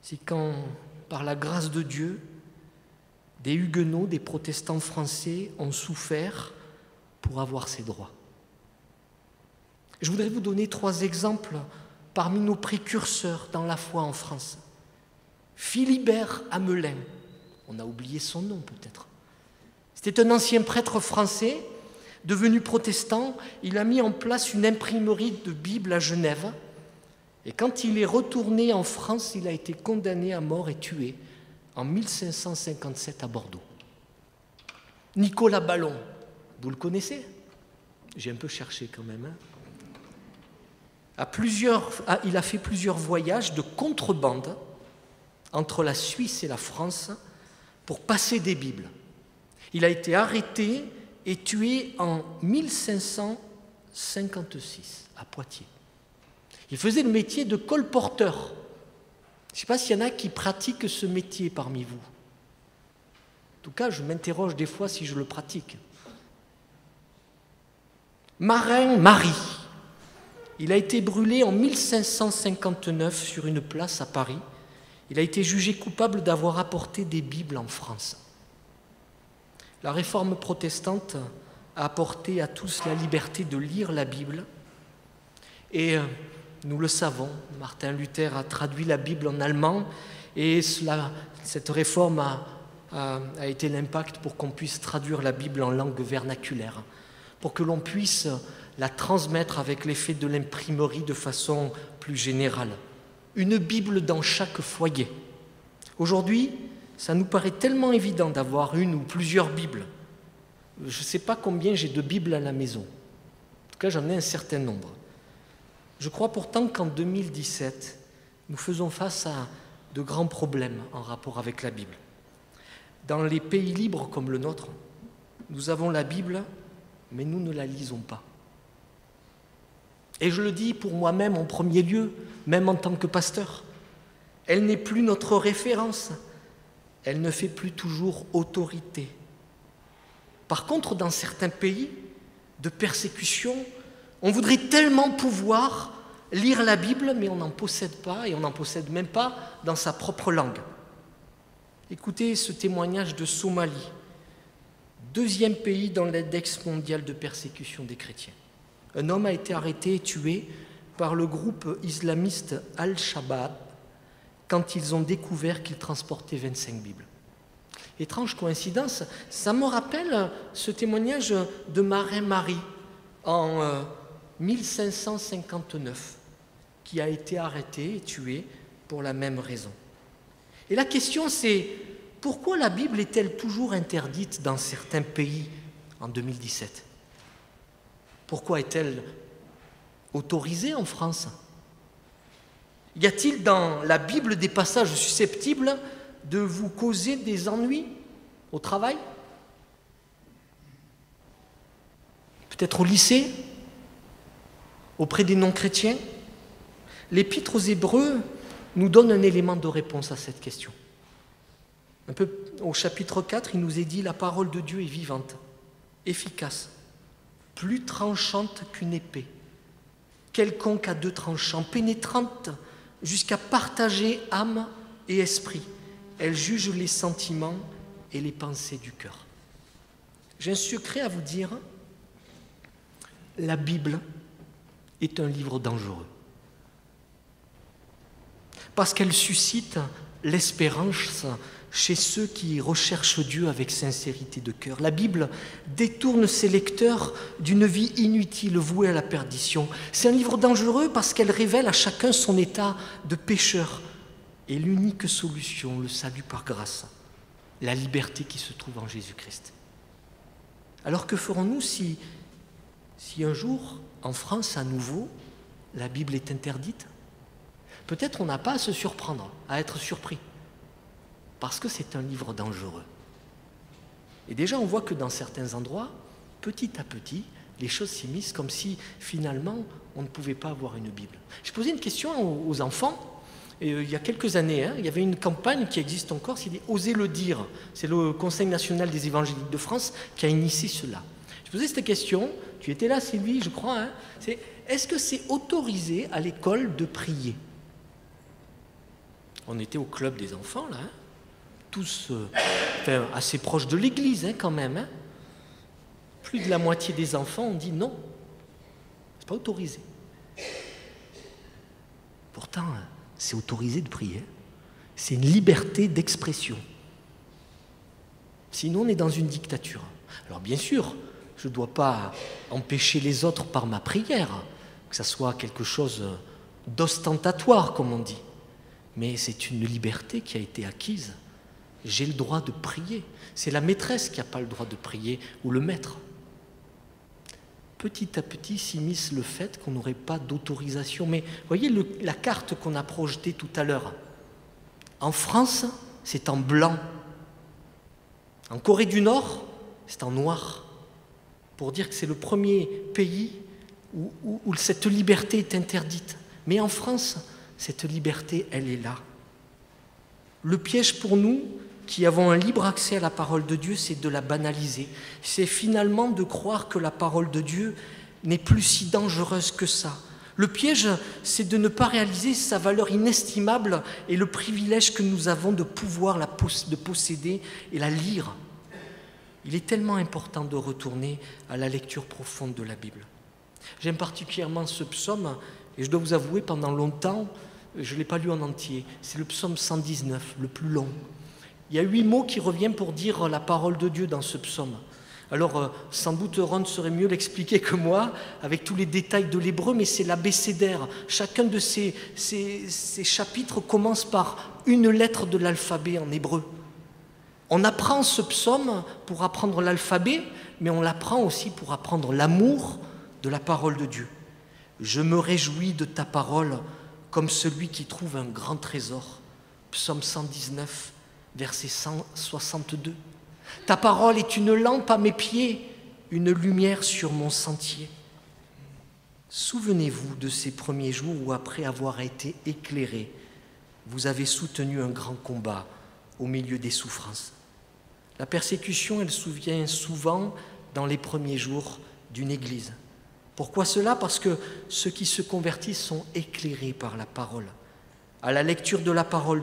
c'est quand, par la grâce de Dieu, des huguenots, des protestants français ont souffert pour avoir ces droits. Je voudrais vous donner 3 exemples parmi nos précurseurs dans la foi en France. Philibert Hamelin, on a oublié son nom peut-être. C'était un ancien prêtre français, devenu protestant. Il a mis en place une imprimerie de Bibles à Genève. Et quand il est retourné en France, il a été condamné à mort et tué en 1557 à Bordeaux. Nicolas Ballon, vous le connaissez? J'ai un peu cherché quand même. Il a fait plusieurs voyages de contrebande entre la Suisse et la France pour passer des Bibles. Il a été arrêté et tué en 1556 à Poitiers. Il faisait le métier de colporteur. Je ne sais pas s'il y en a qui pratiquent ce métier parmi vous. En tout cas, je m'interroge des fois si je le pratique. Marin Marie. Il a été brûlé en 1559 sur une place à Paris. Il a été jugé coupable d'avoir apporté des Bibles en France. La réforme protestante a apporté à tous la liberté de lire la Bible. Et nous le savons, Martin Luther a traduit la Bible en allemand et cette réforme a été l'impact pour qu'on puisse traduire la Bible en langue vernaculaire, pour que l'on puisse la transmettre avec l'effet de l'imprimerie de façon plus générale. Une Bible dans chaque foyer. Aujourd'hui, ça nous paraît tellement évident d'avoir une ou plusieurs Bibles. Je ne sais pas combien j'ai de Bibles à la maison. En tout cas, j'en ai un certain nombre. Je crois pourtant qu'en 2017, nous faisons face à de grands problèmes en rapport avec la Bible. Dans les pays libres comme le nôtre, nous avons la Bible, mais nous ne la lisons pas. Et je le dis pour moi-même en premier lieu, même en tant que pasteur. Elle n'est plus notre référence. Elle ne fait plus toujours autorité. Par contre, dans certains pays de persécution, on voudrait tellement pouvoir lire la Bible, mais on n'en possède pas, et on n'en possède même pas dans sa propre langue. Écoutez ce témoignage de Somalie, 2e pays dans l'index mondial de persécution des chrétiens. Un homme a été arrêté et tué par le groupe islamiste Al-Shabaab quand ils ont découvert qu'il transportait 25 Bibles. Étrange coïncidence, ça me rappelle ce témoignage de Marin Marie en 1559, qui a été arrêté et tué pour la même raison. Et la question c'est, pourquoi la Bible est-elle toujours interdite dans certains pays en 2017 ? Pourquoi est-elle autorisée en France? Y a-t-il dans la Bible des passages susceptibles de vous causer des ennuis au travail? Peut-être au lycée? Auprès des non-chrétiens? L'Épître aux Hébreux nous donne un élément de réponse à cette question. Un peu au chapitre 4, il nous est dit « La parole de Dieu est vivante, efficace, plus tranchante qu'une épée, quelconque à deux tranchants, pénétrante jusqu'à partager âme et esprit. Elle juge les sentiments et les pensées du cœur. » J'ai un secret à vous dire, la Bible est un livre dangereux. Parce qu'elle suscite l'espérance chez ceux qui recherchent Dieu avec sincérité de cœur. La Bible détourne ses lecteurs d'une vie inutile vouée à la perdition. C'est un livre dangereux parce qu'elle révèle à chacun son état de pécheur et l'unique solution, le salut par grâce, la liberté qui se trouve en Jésus-Christ. Alors que ferons-nous si un jour, en France à nouveau, la Bible est interdite? Peut-être on n'a pas à se surprendre, à être surpris, parce que c'est un livre dangereux. Et déjà, on voit que dans certains endroits, petit à petit, les choses s'immiscent comme si, finalement, on ne pouvait pas avoir une Bible. J'ai posé une question aux enfants, et, il y a quelques années, il y avait une campagne qui existe encore, c'est « Osez le dire ». C'est le Conseil national des évangéliques de France qui a initié cela. J'ai posé cette question, tu étais là Sylvie, je crois, c'est « Est-ce que c'est autorisé à l'école de prier ?» On était au club des enfants, là, tous assez proches de l'église, quand même. Plus de la moitié des enfants ont dit non, c'est pas autorisé. Pourtant, c'est autorisé de prier. C'est une liberté d'expression. Sinon, on est dans une dictature. Alors bien sûr, je ne dois pas empêcher les autres par ma prière, que ça soit quelque chose d'ostentatoire, comme on dit. Mais c'est une liberté qui a été acquise. J'ai le droit de prier. C'est la maîtresse qui n'a pas le droit de prier, ou le maître. Petit à petit s'immisce le fait qu'on n'aurait pas d'autorisation. Mais voyez la carte qu'on a projetée tout à l'heure. En France, c'est en blanc. En Corée du Nord, c'est en noir. Pour dire que c'est le premier pays où cette liberté est interdite. Mais en France, cette liberté, elle est là. Le piège pour nous, qui avons un libre accès à la parole de Dieu, c'est de la banaliser. C'est finalement de croire que la parole de Dieu n'est plus si dangereuse que ça. Le piège, c'est de ne pas réaliser sa valeur inestimable et le privilège que nous avons de pouvoir de posséder et la lire. Il est tellement important de retourner à la lecture profonde de la Bible. J'aime particulièrement ce psaume, et je dois vous avouer, pendant longtemps, je ne l'ai pas lu en entier. C'est le psaume 119, le plus long. Il y a 8 mots qui reviennent pour dire la parole de Dieu dans ce psaume. Alors, sans doute, Ron saurait mieux l'expliquer que moi, avec tous les détails de l'hébreu, mais c'est l'abécédaire. Chacun de ces chapitres commence par une lettre de l'alphabet en hébreu. On apprend ce psaume pour apprendre l'alphabet, mais on l'apprend aussi pour apprendre l'amour de la parole de Dieu. Je me réjouis de ta parole comme celui qui trouve un grand trésor. Psaume 119, verset 162. Ta parole est une lampe à mes pieds, une lumière sur mon sentier. Souvenez-vous de ces premiers jours où, après avoir été éclairés, vous avez soutenu un grand combat au milieu des souffrances. La persécution, elle survient souvent dans les premiers jours d'une église. Pourquoi cela? Parce que ceux qui se convertissent sont éclairés par la parole. À la lecture de la parole,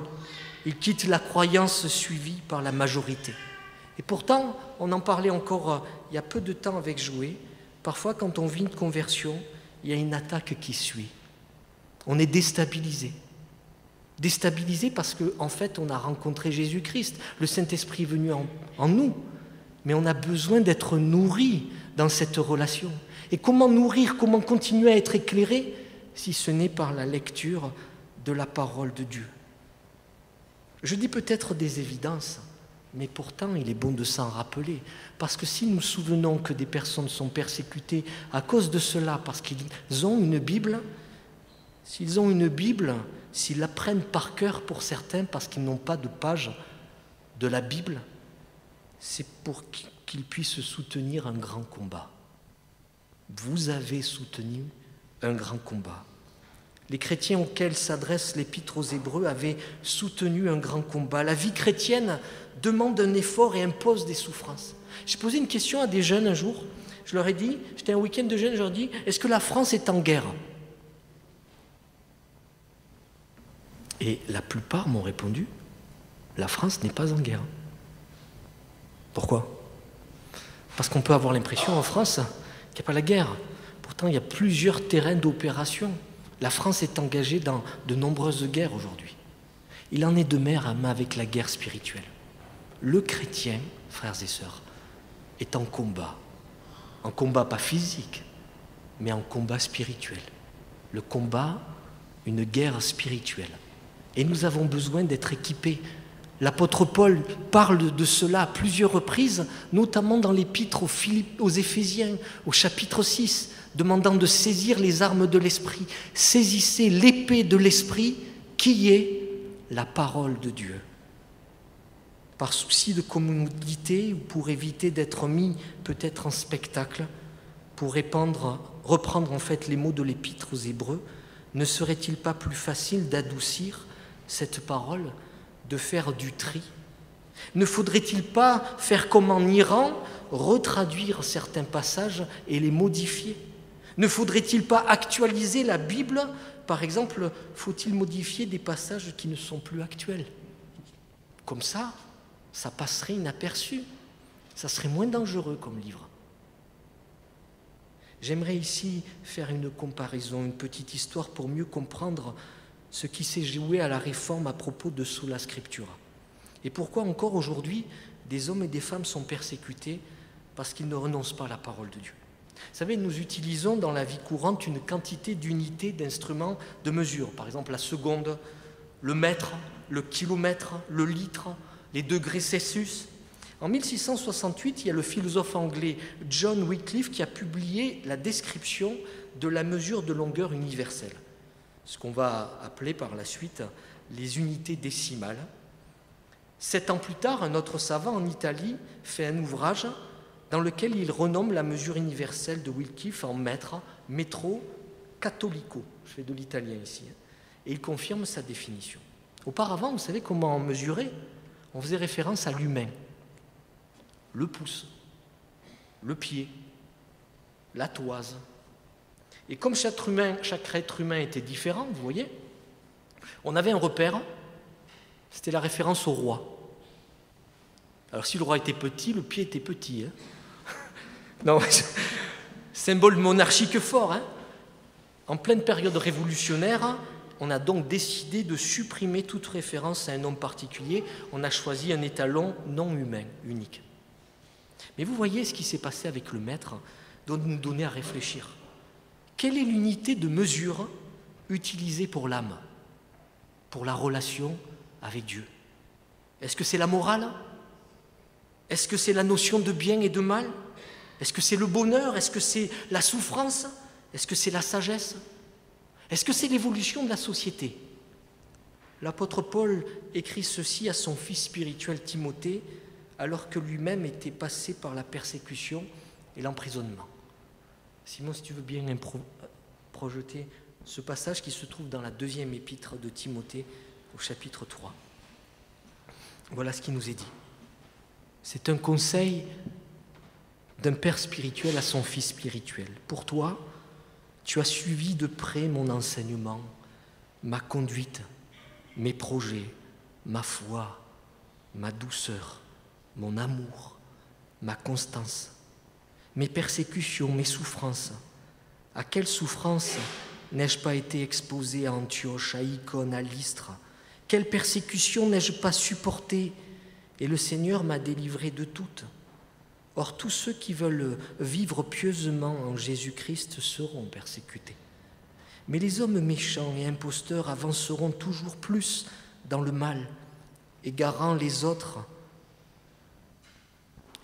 ils quittent la croyance suivie par la majorité. Et pourtant, on en parlait encore il y a peu de temps avec Joué, parfois quand on vit une conversion, il y a une attaque qui suit. On est déstabilisé. Déstabilisé parce qu'en fait, on a rencontré Jésus-Christ. Le Saint-Esprit est venu en nous. Mais on a besoin d'être nourri dans cette relation. Et comment nourrir, comment continuer à être éclairé si ce n'est par la lecture de la parole de Dieu? Je dis peut-être des évidences, Mais pourtant, il est bon de s'en rappeler, parce que si nous nous souvenons que des personnes sont persécutées à cause de cela, parce qu'ils ont une Bible, s'ils ont une Bible, s'ils la prennent par cœur pour certains, parce qu'ils n'ont pas de page de la Bible, c'est pour qu'ils puissent soutenir un grand combat. Vous avez soutenu un grand combat. Les chrétiens auxquels s'adresse l'Épître aux Hébreux avaient soutenu un grand combat. La vie chrétienne demande un effort et impose des souffrances. J'ai posé une question à des jeunes un jour. Je leur ai dit, j'étais un week-end de jeunes, je leur ai dit, est-ce que la France est en guerre? Et la plupart m'ont répondu, la France n'est pas en guerre. Pourquoi? Parce qu'on peut avoir l'impression en France qu'il n'y a pas la guerre. Pourtant, il y a plusieurs terrains d'opération. La France est engagée dans de nombreuses guerres aujourd'hui. Il en est de même avec la guerre spirituelle. Le chrétien, frères et sœurs, est en combat pas physique, mais en combat spirituel. Le combat, une guerre spirituelle. Et nous avons besoin d'être équipés. L'apôtre Paul parle de cela à plusieurs reprises, notamment dans l'épître aux Éphésiens, au chapitre 6, demandant de saisir les armes de l'Esprit. Saisissez l'épée de l'Esprit, qui est la parole de Dieu. Par souci de commodité, ou pour éviter d'être mis peut-être en spectacle, pour reprendre en fait les mots de l'épître aux Hébreux, ne serait-il pas plus facile d'adoucir cette parole, de faire du tri? Ne faudrait-il pas faire comme en Iran, retraduire certains passages et les modifier? Ne faudrait-il pas actualiser la Bible? Par exemple, faut-il modifier des passages qui ne sont plus actuels? Comme ça passerait inaperçu. Ça serait moins dangereux comme livre. J'aimerais ici faire une comparaison, une petite histoire pour mieux comprendre ce qui s'est joué à la Réforme à propos de Sola Scriptura. Et pourquoi encore aujourd'hui des hommes et des femmes sont persécutés parce qu'ils ne renoncent pas à la parole de Dieu. Vous savez, nous utilisons dans la vie courante une quantité d'unités, d'instruments de mesure. Par exemple, la seconde, le mètre, le kilomètre, le litre, les degrés Celsius. En 1668, il y a le philosophe anglais John Wycliffe qui a publié la description de la mesure de longueur universelle, ce qu'on va appeler par la suite les unités décimales. 7 ans plus tard, un autre savant en Italie fait un ouvrage dans lequel il renomme la mesure universelle de Wycliffe en mètre, metro cattolico. Je fais de l'italien ici. Et il confirme sa définition. Auparavant, vous savez comment on mesurait? On faisait référence à l'humain. Le pouce, le pied, la toise. Et comme chaque être humain était différent, vous voyez, on avait un repère, c'était la référence au roi. Alors si le roi était petit, le pied était petit. Non, symbole monarchique fort. En pleine période révolutionnaire, on a donc décidé de supprimer toute référence à un homme particulier. On a choisi un étalon non humain, unique. Mais vous voyez ce qui s'est passé avec le mètre, doit nous donner à réfléchir. Quelle est l'unité de mesure utilisée pour l'âme, pour la relation avec Dieu? Est-ce que c'est la morale? Est-ce que c'est la notion de bien et de mal? Est-ce que c'est le bonheur? Est-ce que c'est la souffrance? Est-ce que c'est la sagesse? Est-ce que c'est l'évolution de la société? L'apôtre Paul écrit ceci à son fils spirituel Timothée, alors que lui-même était passé par la persécution et l'emprisonnement. Simon, si tu veux bien projeter ce passage qui se trouve dans la 2e épître de Timothée, au chapitre 3. Voilà ce qui nous est dit. C'est un conseil d'un père spirituel à son fils spirituel. Pour toi, tu as suivi de près mon enseignement, ma conduite, mes projets, ma foi, ma douceur, mon amour, ma constance, mes persécutions, mes souffrances. À quelle souffrance n'ai-je pas été exposé à Antioche, à Icône, à Lystre? Quelle persécution n'ai-je pas supportée? Et le Seigneur m'a délivré de toutes. Or, tous ceux qui veulent vivre pieusement en Jésus-Christ seront persécutés. Mais les hommes méchants et imposteurs avanceront toujours plus dans le mal, égarant les autres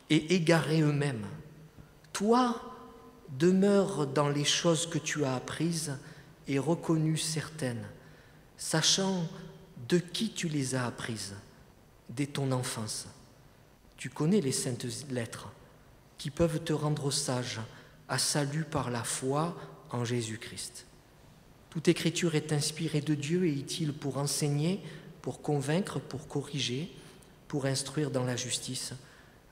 et égarés eux-mêmes. Toi, demeure dans les choses que tu as apprises et reconnues certaines, sachant de qui tu les as apprises, dès ton enfance. Tu connais les saintes lettres qui peuvent te rendre sage à salut par la foi en Jésus-Christ. Toute écriture est inspirée de Dieu et utile pour enseigner, pour convaincre, pour corriger, pour instruire dans la justice,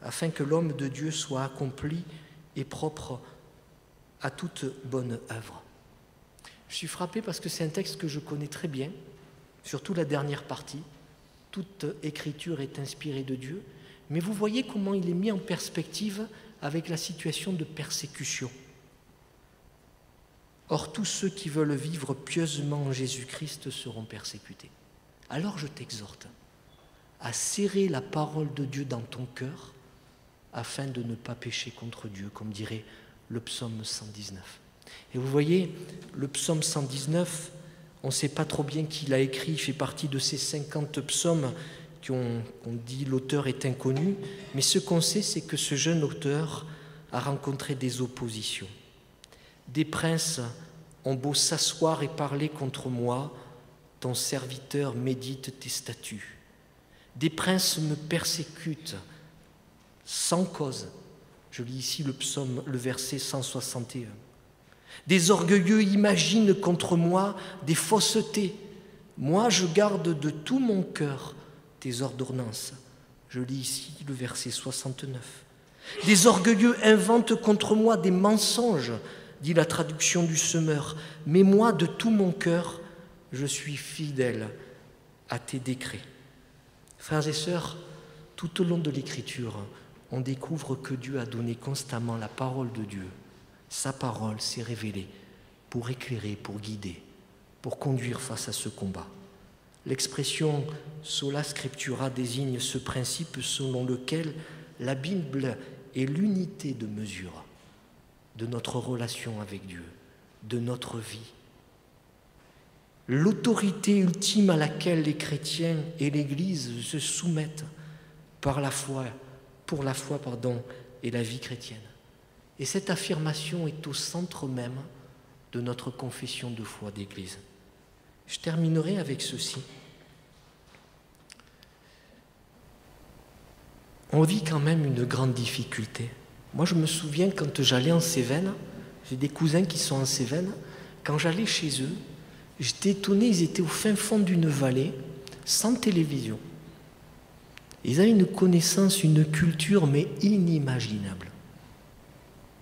afin que l'homme de Dieu soit accompli et propre à toute bonne œuvre. Je suis frappé parce que c'est un texte que je connais très bien, surtout la dernière partie. Toute écriture est inspirée de Dieu, mais vous voyez comment il est mis en perspective avec la situation de persécution. Or, tous ceux qui veulent vivre pieusement en Jésus-Christ seront persécutés. Alors je t'exhorte à serrer la parole de Dieu dans ton cœur afin de ne pas pécher contre Dieu, comme dirait le psaume 119. Et vous voyez, le psaume 119, on ne sait pas trop bien qui l'a écrit, il fait partie de ces 50 psaumes qu'on dit l'auteur est inconnu, mais ce qu'on sait, c'est que ce jeune auteur a rencontré des oppositions. Des princes ont beau s'asseoir et parler contre moi, ton serviteur médite tes statuts. Des princes me persécutent sans cause. Je lis ici le psaume, le verset 161. Des orgueilleux imaginent contre moi des faussetés. Moi, je garde de tout mon cœur tes ordonnances. Je lis ici le verset 69. Des orgueilleux inventent contre moi des mensonges, dit la traduction du Semeur. Mais moi, de tout mon cœur, je suis fidèle à tes décrets. Frères et sœurs, tout au long de l'Écriture, on découvre que Dieu a donné constamment la parole de Dieu. Sa parole s'est révélée pour éclairer, pour guider, pour conduire face à ce combat. L'expression « sola scriptura » désigne ce principe selon lequel la Bible est l'unité de mesure de notre relation avec Dieu, de notre vie. L'autorité ultime à laquelle les chrétiens et l'Église se soumettent pour la foi, et la vie chrétienne. Et cette affirmation est au centre même de notre confession de foi d'Église. Je terminerai avec ceci. On vit quand même une grande difficulté. Moi, je me souviens quand j'allais en Cévennes, j'ai des cousins qui sont en Cévennes, quand j'allais chez eux, j'étais étonné, ils étaient au fin fond d'une vallée, sans télévision. Ils avaient une connaissance, une culture, mais inimaginable.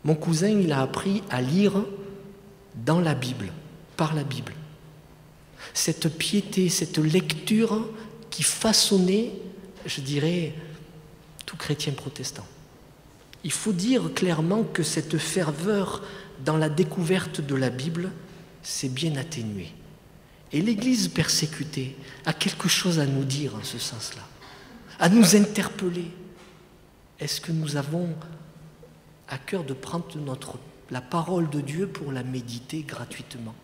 Mon cousin, il a appris à lire dans la Bible, par la Bible. Cette piété, cette lecture qui façonnait, je dirais, tout chrétien protestant. Il faut dire clairement que cette ferveur dans la découverte de la Bible s'est bien atténuée. Et l'Église persécutée a quelque chose à nous dire en ce sens-là, à nous interpeller. Est-ce que nous avons à cœur de prendre la parole de Dieu pour la méditer gratuitement?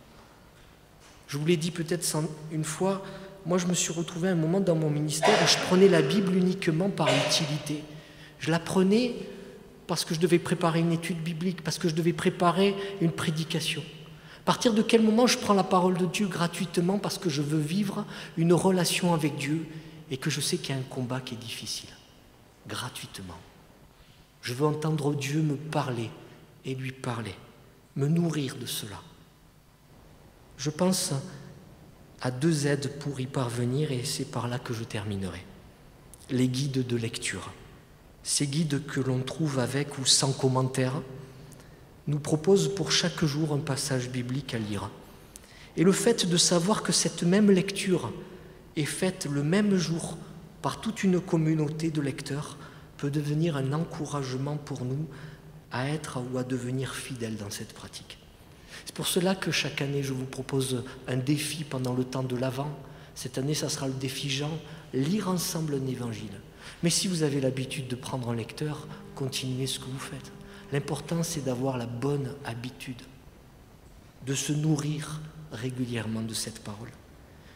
Je vous l'ai dit peut-être une fois, moi je me suis retrouvé à un moment dans mon ministère où je prenais la Bible uniquement par utilité. Je la prenais parce que je devais préparer une étude biblique, parce que je devais préparer une prédication. À partir de quel moment je prends la parole de Dieu gratuitement parce que je veux vivre une relation avec Dieu et que je sais qu'il y a un combat qui est difficile? Gratuitement. Je veux entendre Dieu me parler et lui parler, me nourrir de cela. Je pense à 2 aides pour y parvenir et c'est par là que je terminerai. Les guides de lecture. Ces guides que l'on trouve avec ou sans commentaire nous proposent pour chaque jour un passage biblique à lire. Et le fait de savoir que cette même lecture est faite le même jour par toute une communauté de lecteurs peut devenir un encouragement pour nous à être ou à devenir fidèles dans cette pratique. C'est pour cela que chaque année, je vous propose un défi pendant le temps de l'Avent. Cette année, ça sera le défi Jean, lire ensemble un évangile. Mais si vous avez l'habitude de prendre un lecteur, continuez ce que vous faites. L'important, c'est d'avoir la bonne habitude, de se nourrir régulièrement de cette parole.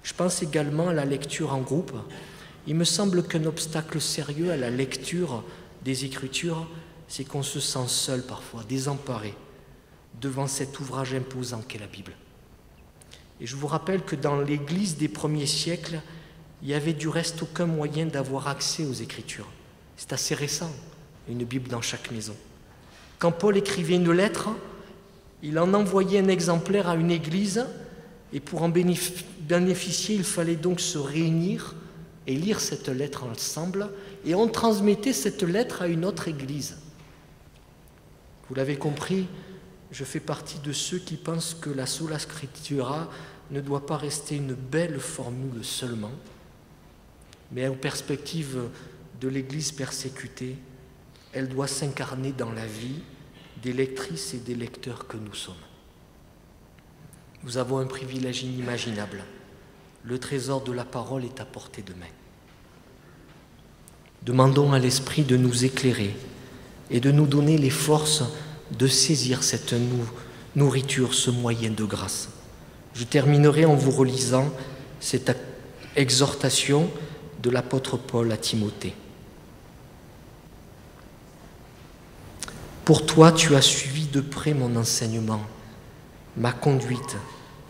Je pense également à la lecture en groupe. Il me semble qu'un obstacle sérieux à la lecture des Écritures, c'est qu'on se sent seul parfois, désemparé, devant cet ouvrage imposant qu'est la Bible. Et je vous rappelle que dans l'Église des premiers siècles, il n'y avait du reste aucun moyen d'avoir accès aux Écritures. C'est assez récent, une Bible dans chaque maison. Quand Paul écrivait une lettre, il en envoyait un exemplaire à une église, et pour en bénéficier, il fallait donc se réunir et lire cette lettre ensemble, et on transmettait cette lettre à une autre église. Vous l'avez compris, je fais partie de ceux qui pensent que la sola scriptura ne doit pas rester une belle formule seulement, mais en perspective de l'Église persécutée, elle doit s'incarner dans la vie des lectrices et des lecteurs que nous sommes. Nous avons un privilège inimaginable. Le trésor de la parole est à portée de main. Demandons à l'Esprit de nous éclairer et de nous donner les forces de saisir cette nourriture, ce moyen de grâce. Je terminerai en vous relisant cette exhortation de l'apôtre Paul à Timothée. Pour toi, tu as suivi de près mon enseignement, ma conduite,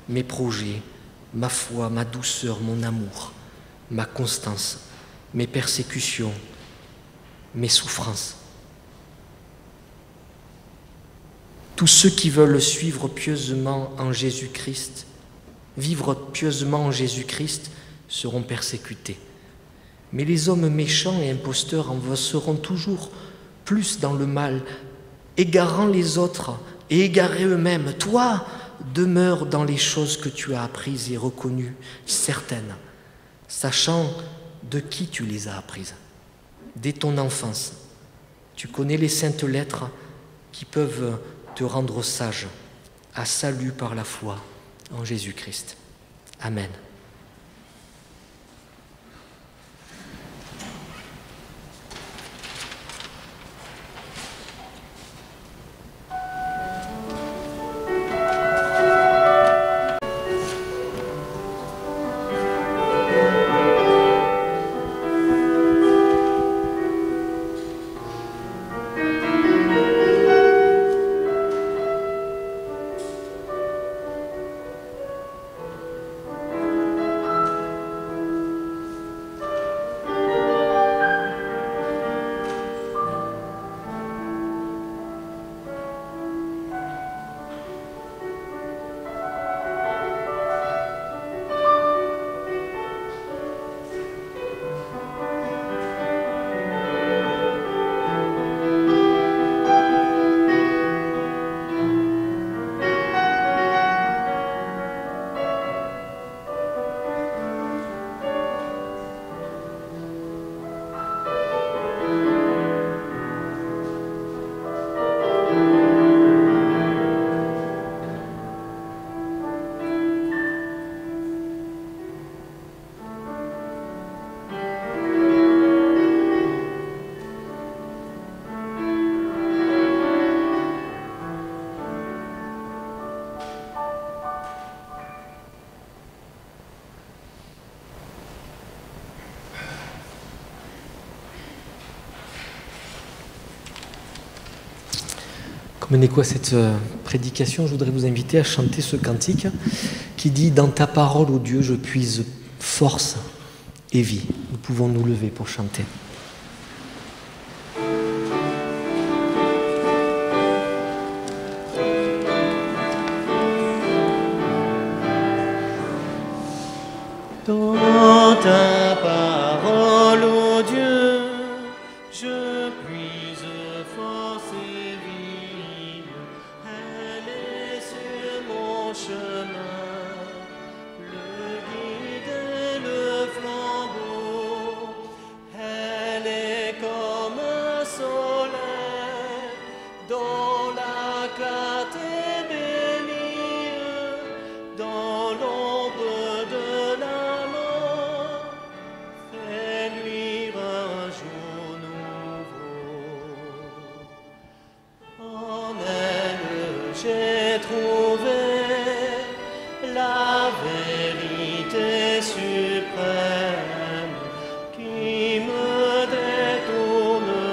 mes projets, ma foi, ma douceur, mon amour, ma constance, mes persécutions, mes souffrances. Tous ceux qui veulent suivre pieusement en Jésus-Christ, vivre pieusement en Jésus-Christ, seront persécutés. Mais les hommes méchants et imposteurs seront toujours plus dans le mal, égarant les autres et égarés eux-mêmes. Toi, demeure dans les choses que tu as apprises et reconnues, certaines, sachant de qui tu les as apprises. Dès ton enfance, tu connais les saintes lettres qui peuvent te rendre sage, à salut par la foi en Jésus-Christ. Amen. Comme est quoi cette prédication, je voudrais vous inviter à chanter ce cantique qui dit « Dans ta parole, ô Dieu, je puise force et vie ». Nous pouvons nous lever pour chanter. Dans ta parole, ô Dieu, je puise force et vie. Elle est sur mon chemin, le guide et le flambeau. Elle est comme un soleil dans la clarté bénie, dans l'ombre de la mort, fait luire un jour nouveau. En elle j'ai trouvé la vérité suprême qui me détournera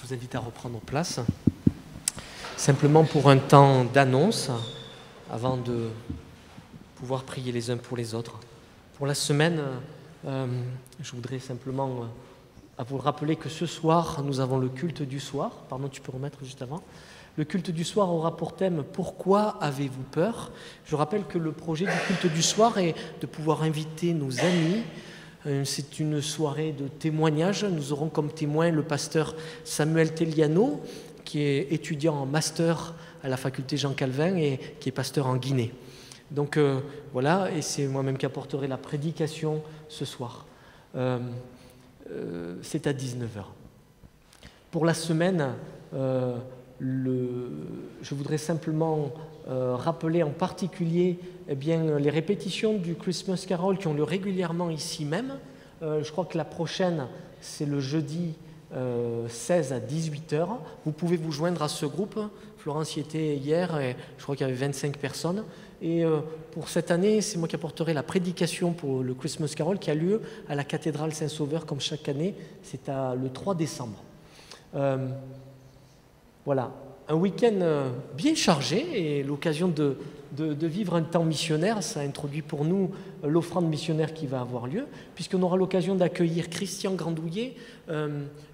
vous invite à reprendre place. Simplement pour un temps d'annonce, avant de pouvoir prier les uns pour les autres. Pour la semaine, je voudrais simplement vous rappeler que ce soir, nous avons le culte du soir. Pardon, tu peux remettre juste avant. Le culte du soir aura pour thème « Pourquoi avez-vous peur ?» Je rappelle que le projet du culte du soir est de pouvoir inviter nos amis. C'est une soirée de témoignage. Nous aurons comme témoin le pasteur Samuel Telliano, qui est étudiant en master à la faculté Jean Calvin et qui est pasteur en Guinée. Donc voilà, et c'est moi-même qui apporterai la prédication ce soir. C'est à 19h. Pour la semaine, je voudrais simplement rappeler en particulier les répétitions du Christmas Carol qui ont lieu régulièrement ici même. Je crois que la prochaine, c'est le jeudi 16 à 18h. Vous pouvez vous joindre à ce groupe. Florence y était hier et je crois qu'il y avait 25 personnes. Et pour cette année, c'est moi qui apporterai la prédication pour le Christmas Carol qui a lieu à la cathédrale Saint-Sauveur comme chaque année. C'est le 3 décembre. Voilà, un week-end bien chargé et l'occasion de vivre un temps missionnaire. Ça introduit pour nous l'offrande missionnaire qui va avoir lieu, puisqu'on aura l'occasion d'accueillir Christian Grandouillet.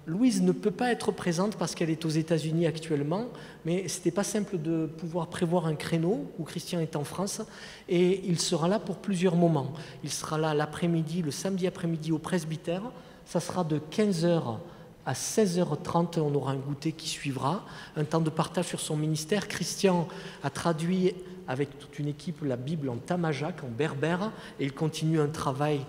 Louise ne peut pas être présente parce qu'elle est aux États-Unis actuellement, mais ce n'était pas simple de pouvoir prévoir un créneau où Christian est en France, et il sera là pour plusieurs moments. Il sera là l'après-midi, le samedi après-midi au presbytère. Ça sera de 15h à 16h30, on aura un goûter qui suivra, un temps de partage sur son ministère. Christian a traduit avec toute une équipe la Bible en tamajak, en berbère, et il continue un travail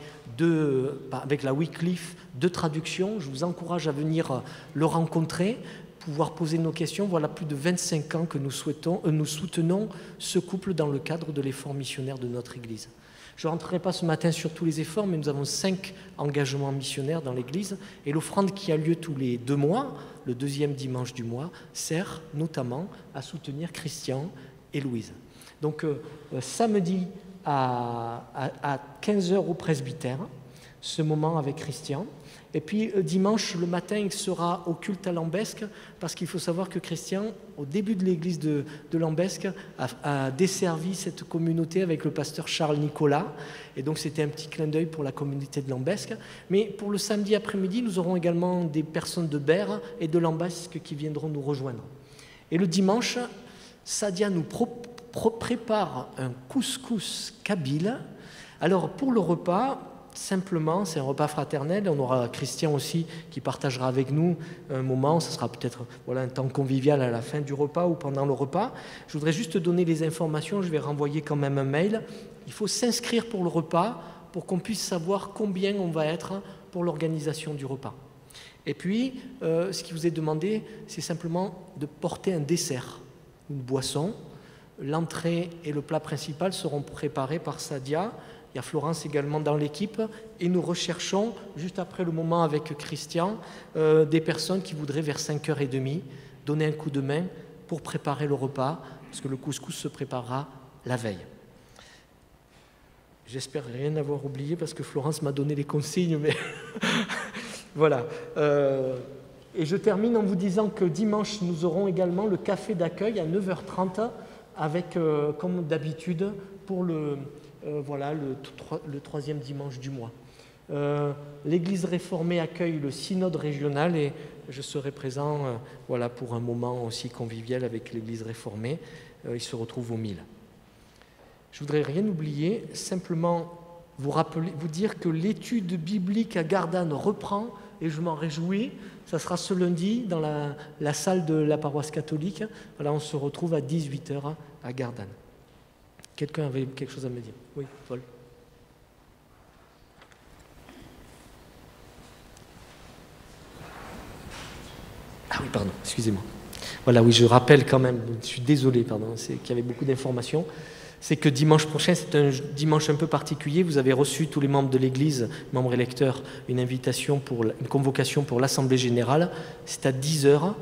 avec la Wycliffe de traduction. Je vous encourage à venir le rencontrer, pouvoir poser nos questions. Voilà plus de 25 ans que nous soutenons ce couple dans le cadre de l'effort missionnaire de notre Église. Je ne rentrerai pas ce matin sur tous les efforts, mais nous avons 5 engagements missionnaires dans l'Église. Et l'offrande qui a lieu tous les 2 mois, le 2e dimanche du mois, sert notamment à soutenir Christian et Louise. Donc samedi à 15h au presbytère, ce moment avec Christian. Et puis dimanche, le matin, il sera au culte à Lambesc, parce qu'il faut savoir que Christian, au début de l'église de Lambesc, a desservi cette communauté avec le pasteur Charles Nicolas. Et donc c'était un petit clin d'œil pour la communauté de Lambesc. Mais pour le samedi après-midi, nous aurons également des personnes de Berre et de Lambesc qui viendront nous rejoindre. Et le dimanche, Sadia nous prépare un couscous kabyle. Alors pour le repas, simplement, c'est un repas fraternel. On aura Christian aussi qui partagera avec nous un moment. Ce sera peut-être un temps convivial à la fin du repas ou pendant le repas. Je voudrais juste donner les informations. Je vais renvoyer quand même un mail. Il faut s'inscrire pour le repas pour qu'on puisse savoir combien on va être pour l'organisation du repas. Et puis, ce qui vous est demandé, c'est simplement de porter un dessert, une boisson. L'entrée et le plat principal seront préparés par Sadia. Il y a Florence également dans l'équipe et nous recherchons, juste après le moment avec Christian, des personnes qui voudraient vers 5h30 donner un coup de main pour préparer le repas, parce que le couscous se préparera la veille. J'espère rien avoir oublié parce que Florence m'a donné les consignes, mais voilà. Et je termine en vous disant que dimanche, nous aurons également le café d'accueil à 9h30 avec, comme d'habitude, pour le 3e dimanche du mois. L'Église réformée accueille le synode régional et je serai présent pour un moment aussi convivial avec l'Église réformée. Il se retrouve au 1000. Je ne voudrais rien oublier, simplement vous dire que l'étude biblique à Gardanne reprend et je m'en réjouis. Ça sera ce lundi dans la salle de la paroisse catholique. Voilà, on se retrouve à 18h à Gardanne. Quelqu'un avait quelque chose à me dire? Oui, Paul. Ah oui, pardon, excusez-moi. Voilà, oui, je rappelle quand même, je suis désolé, pardon, c'est qu'il y avait beaucoup d'informations. C'est que dimanche prochain, c'est un dimanche un peu particulier. Vous avez reçu, tous les membres de l'Église, membres électeurs, une invitation, une convocation pour l'Assemblée Générale. C'est à 10h.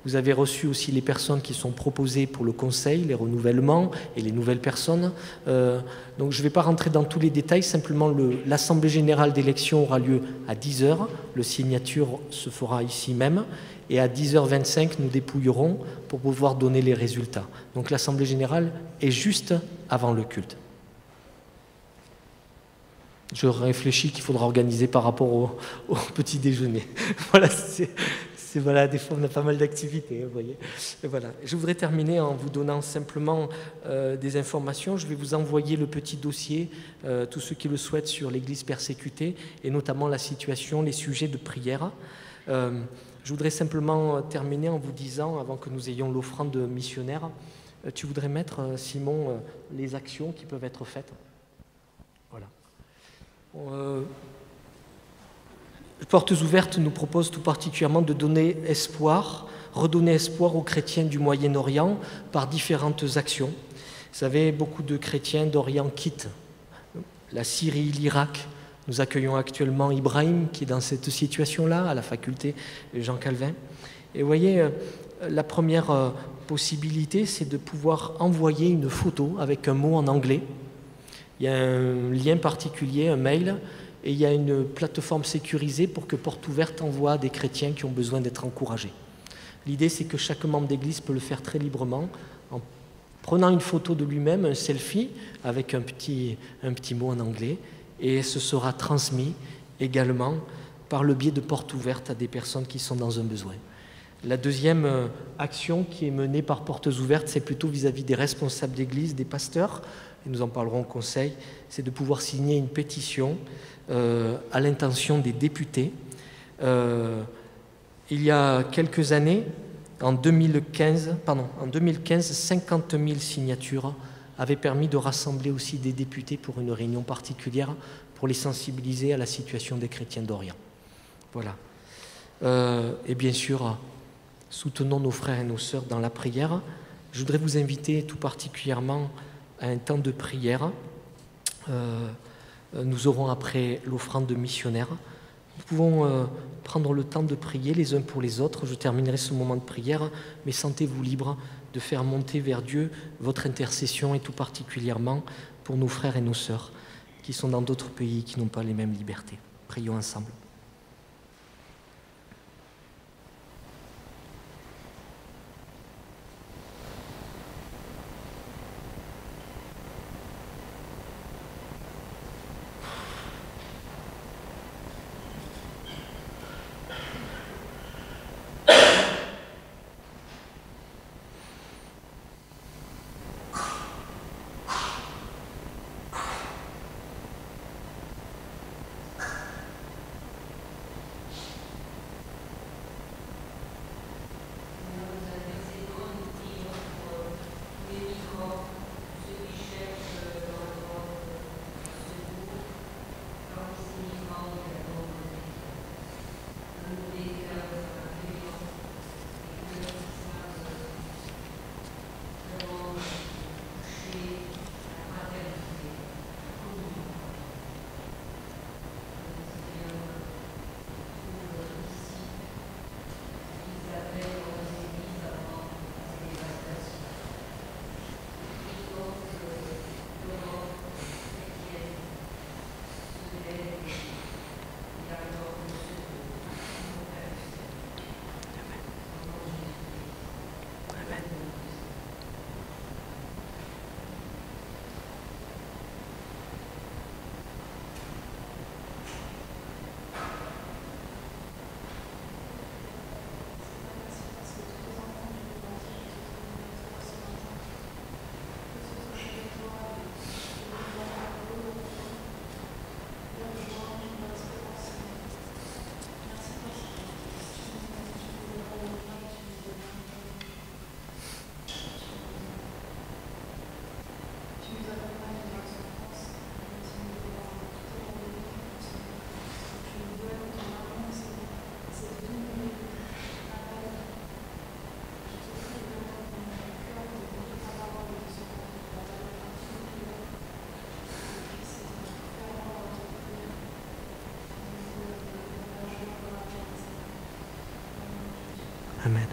Vous avez reçu aussi les personnes qui sont proposées pour le conseil, les renouvellements et les nouvelles personnes. Donc je ne vais pas rentrer dans tous les détails, simplement l'Assemblée générale d'élection aura lieu à 10h. Le signature se fera ici même. Et à 10h25, nous dépouillerons pour pouvoir donner les résultats. Donc l'Assemblée générale est juste avant le culte. Je réfléchis qu'il faudra organiser par rapport au petit déjeuner. Voilà, voilà, des fois on a pas mal d'activités, vous voyez. Et voilà. Je voudrais terminer en vous donnant simplement des informations. Je vais vous envoyer le petit dossier, tous ceux qui le souhaitent, sur l'Église persécutée, et notamment la situation, les sujets de prière. Je voudrais simplement terminer en vous disant, avant que nous ayons l'offrande missionnaire, tu voudrais mettre, Simon, les actions qui peuvent être faites. Voilà. Portes ouvertes nous propose tout particulièrement de donner espoir, redonner espoir aux chrétiens du Moyen-Orient par différentes actions. Vous savez, beaucoup de chrétiens d'Orient quittent la Syrie, l'Irak. Nous accueillons actuellement Ibrahim qui est dans cette situation-là à la faculté Jean Calvin. Et vous voyez, la première possibilité, c'est de pouvoir envoyer une photo avec un mot en anglais. Il y a un lien particulier, un mail, et il y a une plateforme sécurisée pour que Porte Ouverte envoie à des chrétiens qui ont besoin d'être encouragés. L'idée, c'est que chaque membre d'église peut le faire très librement en prenant une photo de lui-même, un selfie, avec un petit mot en anglais, et ce sera transmis également par le biais de Porte Ouverte à des personnes qui sont dans un besoin. La deuxième action qui est menée par Portes Ouvertes, c'est plutôt vis-à-vis des responsables d'église, des pasteurs, et nous en parlerons au Conseil, c'est de pouvoir signer une pétition à l'intention des députés. Il y a quelques années, en 2015, 50 000 signatures avaient permis de rassembler aussi des députés pour une réunion particulière pour les sensibiliser à la situation des chrétiens d'Orient. Voilà. Et bien sûr, soutenons nos frères et nos sœurs dans la prière. Je voudrais vous inviter tout particulièrement à un temps de prière. Nous aurons après l'offrande de missionnaires. Nous pouvons prendre le temps de prier les uns pour les autres. Je terminerai ce moment de prière, mais sentez-vous libre de faire monter vers Dieu votre intercession, et tout particulièrement pour nos frères et nos sœurs qui sont dans d'autres pays, qui n'ont pas les mêmes libertés. Prions ensemble. Amen.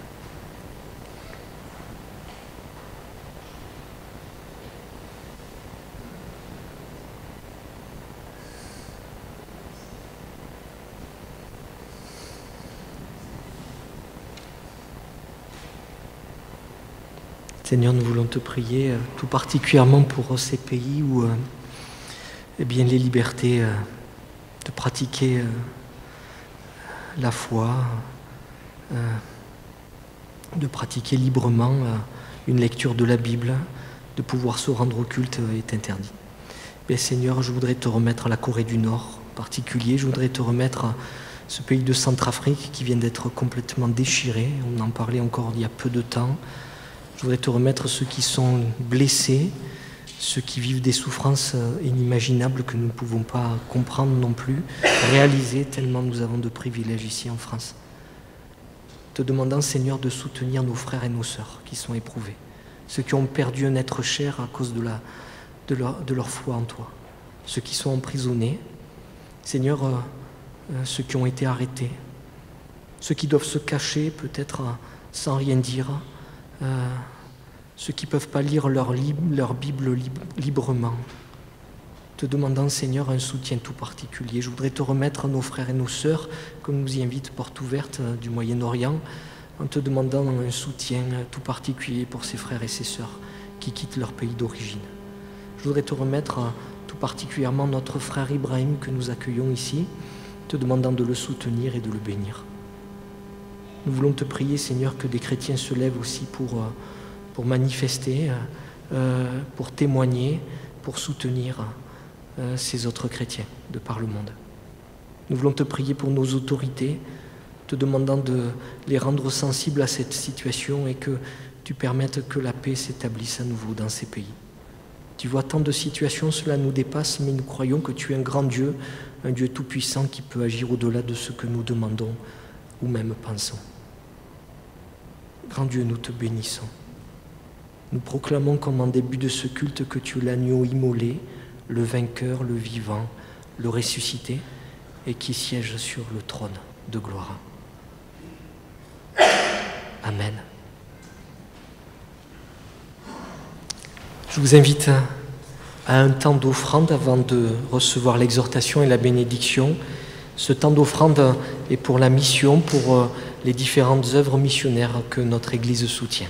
Seigneur, nous voulons te prier tout particulièrement pour ces pays où eh bien, les libertés de pratiquer la foi, de pratiquer librement une lecture de la Bible, de pouvoir se rendre au culte est interdit. Bien, Seigneur, je voudrais te remettre la Corée du Nord en particulier, je voudrais te remettre ce pays de Centrafrique qui vient d'être complètement déchiré, on en parlait encore il y a peu de temps. Je voudrais te remettre ceux qui sont blessés, ceux qui vivent des souffrances inimaginables que nous ne pouvons pas comprendre non plus, réaliser tellement nous avons de privilèges ici en France. Te demandant, Seigneur, de soutenir nos frères et nos sœurs qui sont éprouvés, ceux qui ont perdu un être cher à cause de leur foi en toi, ceux qui sont emprisonnés, Seigneur, ceux qui ont été arrêtés, ceux qui doivent se cacher peut-être sans rien dire, ceux qui ne peuvent pas lire leur Bible librement, te demandant, Seigneur, un soutien tout particulier. Je voudrais te remettre nos frères et nos sœurs, comme nous y invite Porte Ouverte du Moyen-Orient, en te demandant un soutien tout particulier pour ces frères et ces sœurs qui quittent leur pays d'origine. Je voudrais te remettre tout particulièrement notre frère Ibrahim que nous accueillons ici, te demandant de le soutenir et de le bénir. Nous voulons te prier, Seigneur, que des chrétiens se lèvent aussi pour manifester, pour témoigner, pour soutenir ces autres chrétiens de par le monde. Nous voulons te prier pour nos autorités, te demandant de les rendre sensibles à cette situation et que tu permettes que la paix s'établisse à nouveau dans ces pays. Tu vois, tant de situations, cela nous dépasse, mais nous croyons que tu es un grand Dieu, un Dieu tout-puissant qui peut agir au-delà de ce que nous demandons ou même pensons. Grand Dieu, nous te bénissons. Nous proclamons comme en début de ce culte que tu es l'agneau immolé, le vainqueur, le vivant, le ressuscité, et qui siège sur le trône de gloire. Amen. Je vous invite à un temps d'offrande avant de recevoir l'exhortation et la bénédiction. Ce temps d'offrande est pour la mission, pour les différentes œuvres missionnaires que notre Église soutient.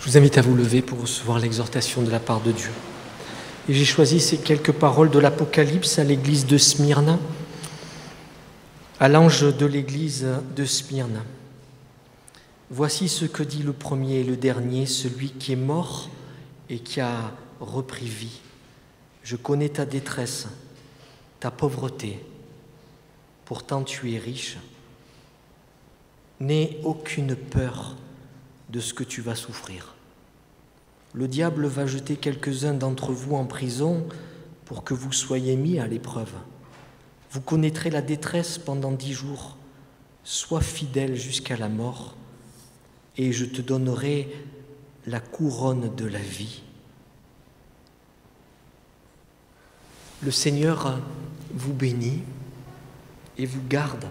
Je vous invite à vous lever pour recevoir l'exhortation de la part de Dieu. Et j'ai choisi ces quelques paroles de l'Apocalypse à l'église de Smyrne, à l'ange de l'église de Smyrne. Voici ce que dit le premier et le dernier, celui qui est mort et qui a repris vie. Je connais ta détresse, ta pauvreté, pourtant tu es riche. N'aie aucune peur de ce que tu vas souffrir. Le diable va jeter quelques-uns d'entre vous en prison pour que vous soyez mis à l'épreuve. Vous connaîtrez la détresse pendant 10 jours. Sois fidèle jusqu'à la mort et je te donnerai la couronne de la vie. Le Seigneur vous bénit et vous garde.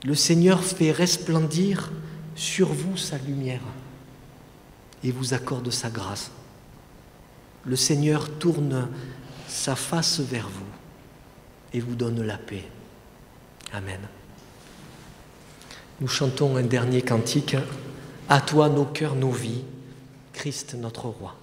Le Seigneur fait resplendir sur vous sa lumière et vous accorde sa grâce. Le Seigneur tourne sa face vers vous et vous donne la paix. Amen. Nous chantons un dernier cantique. À toi nos cœurs, nos vies, Christ notre roi.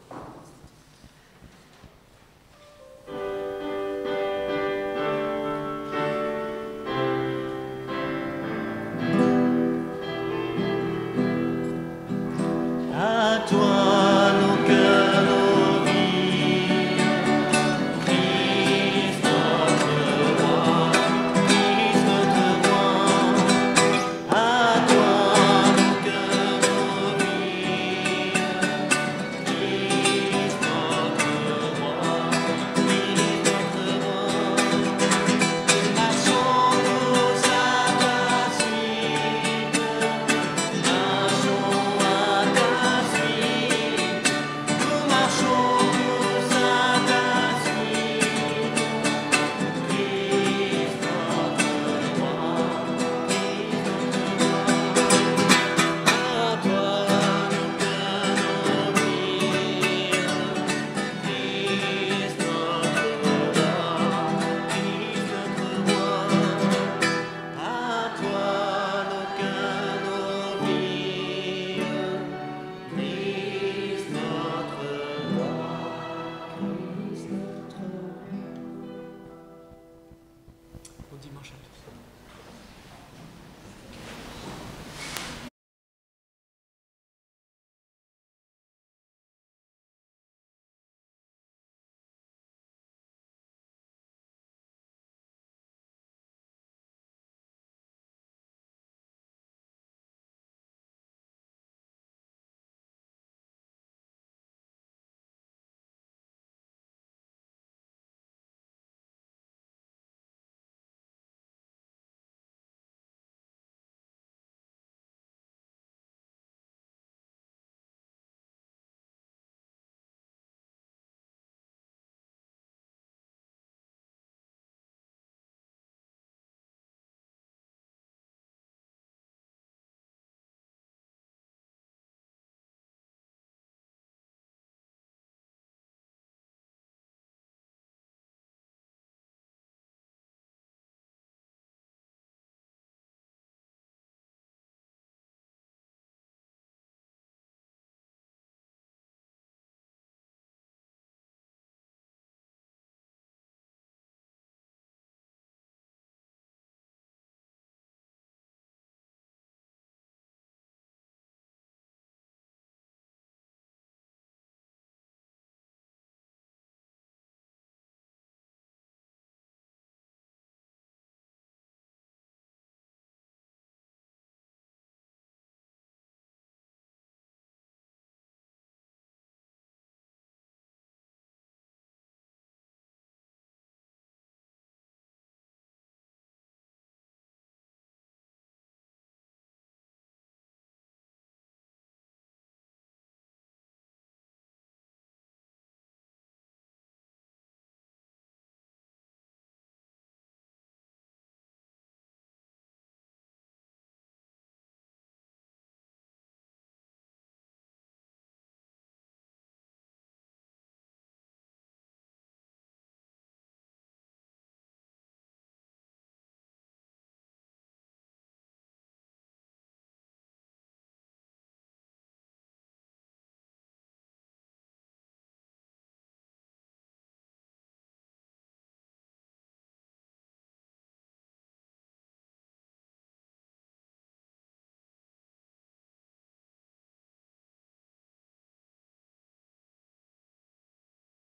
Dimanche à tous.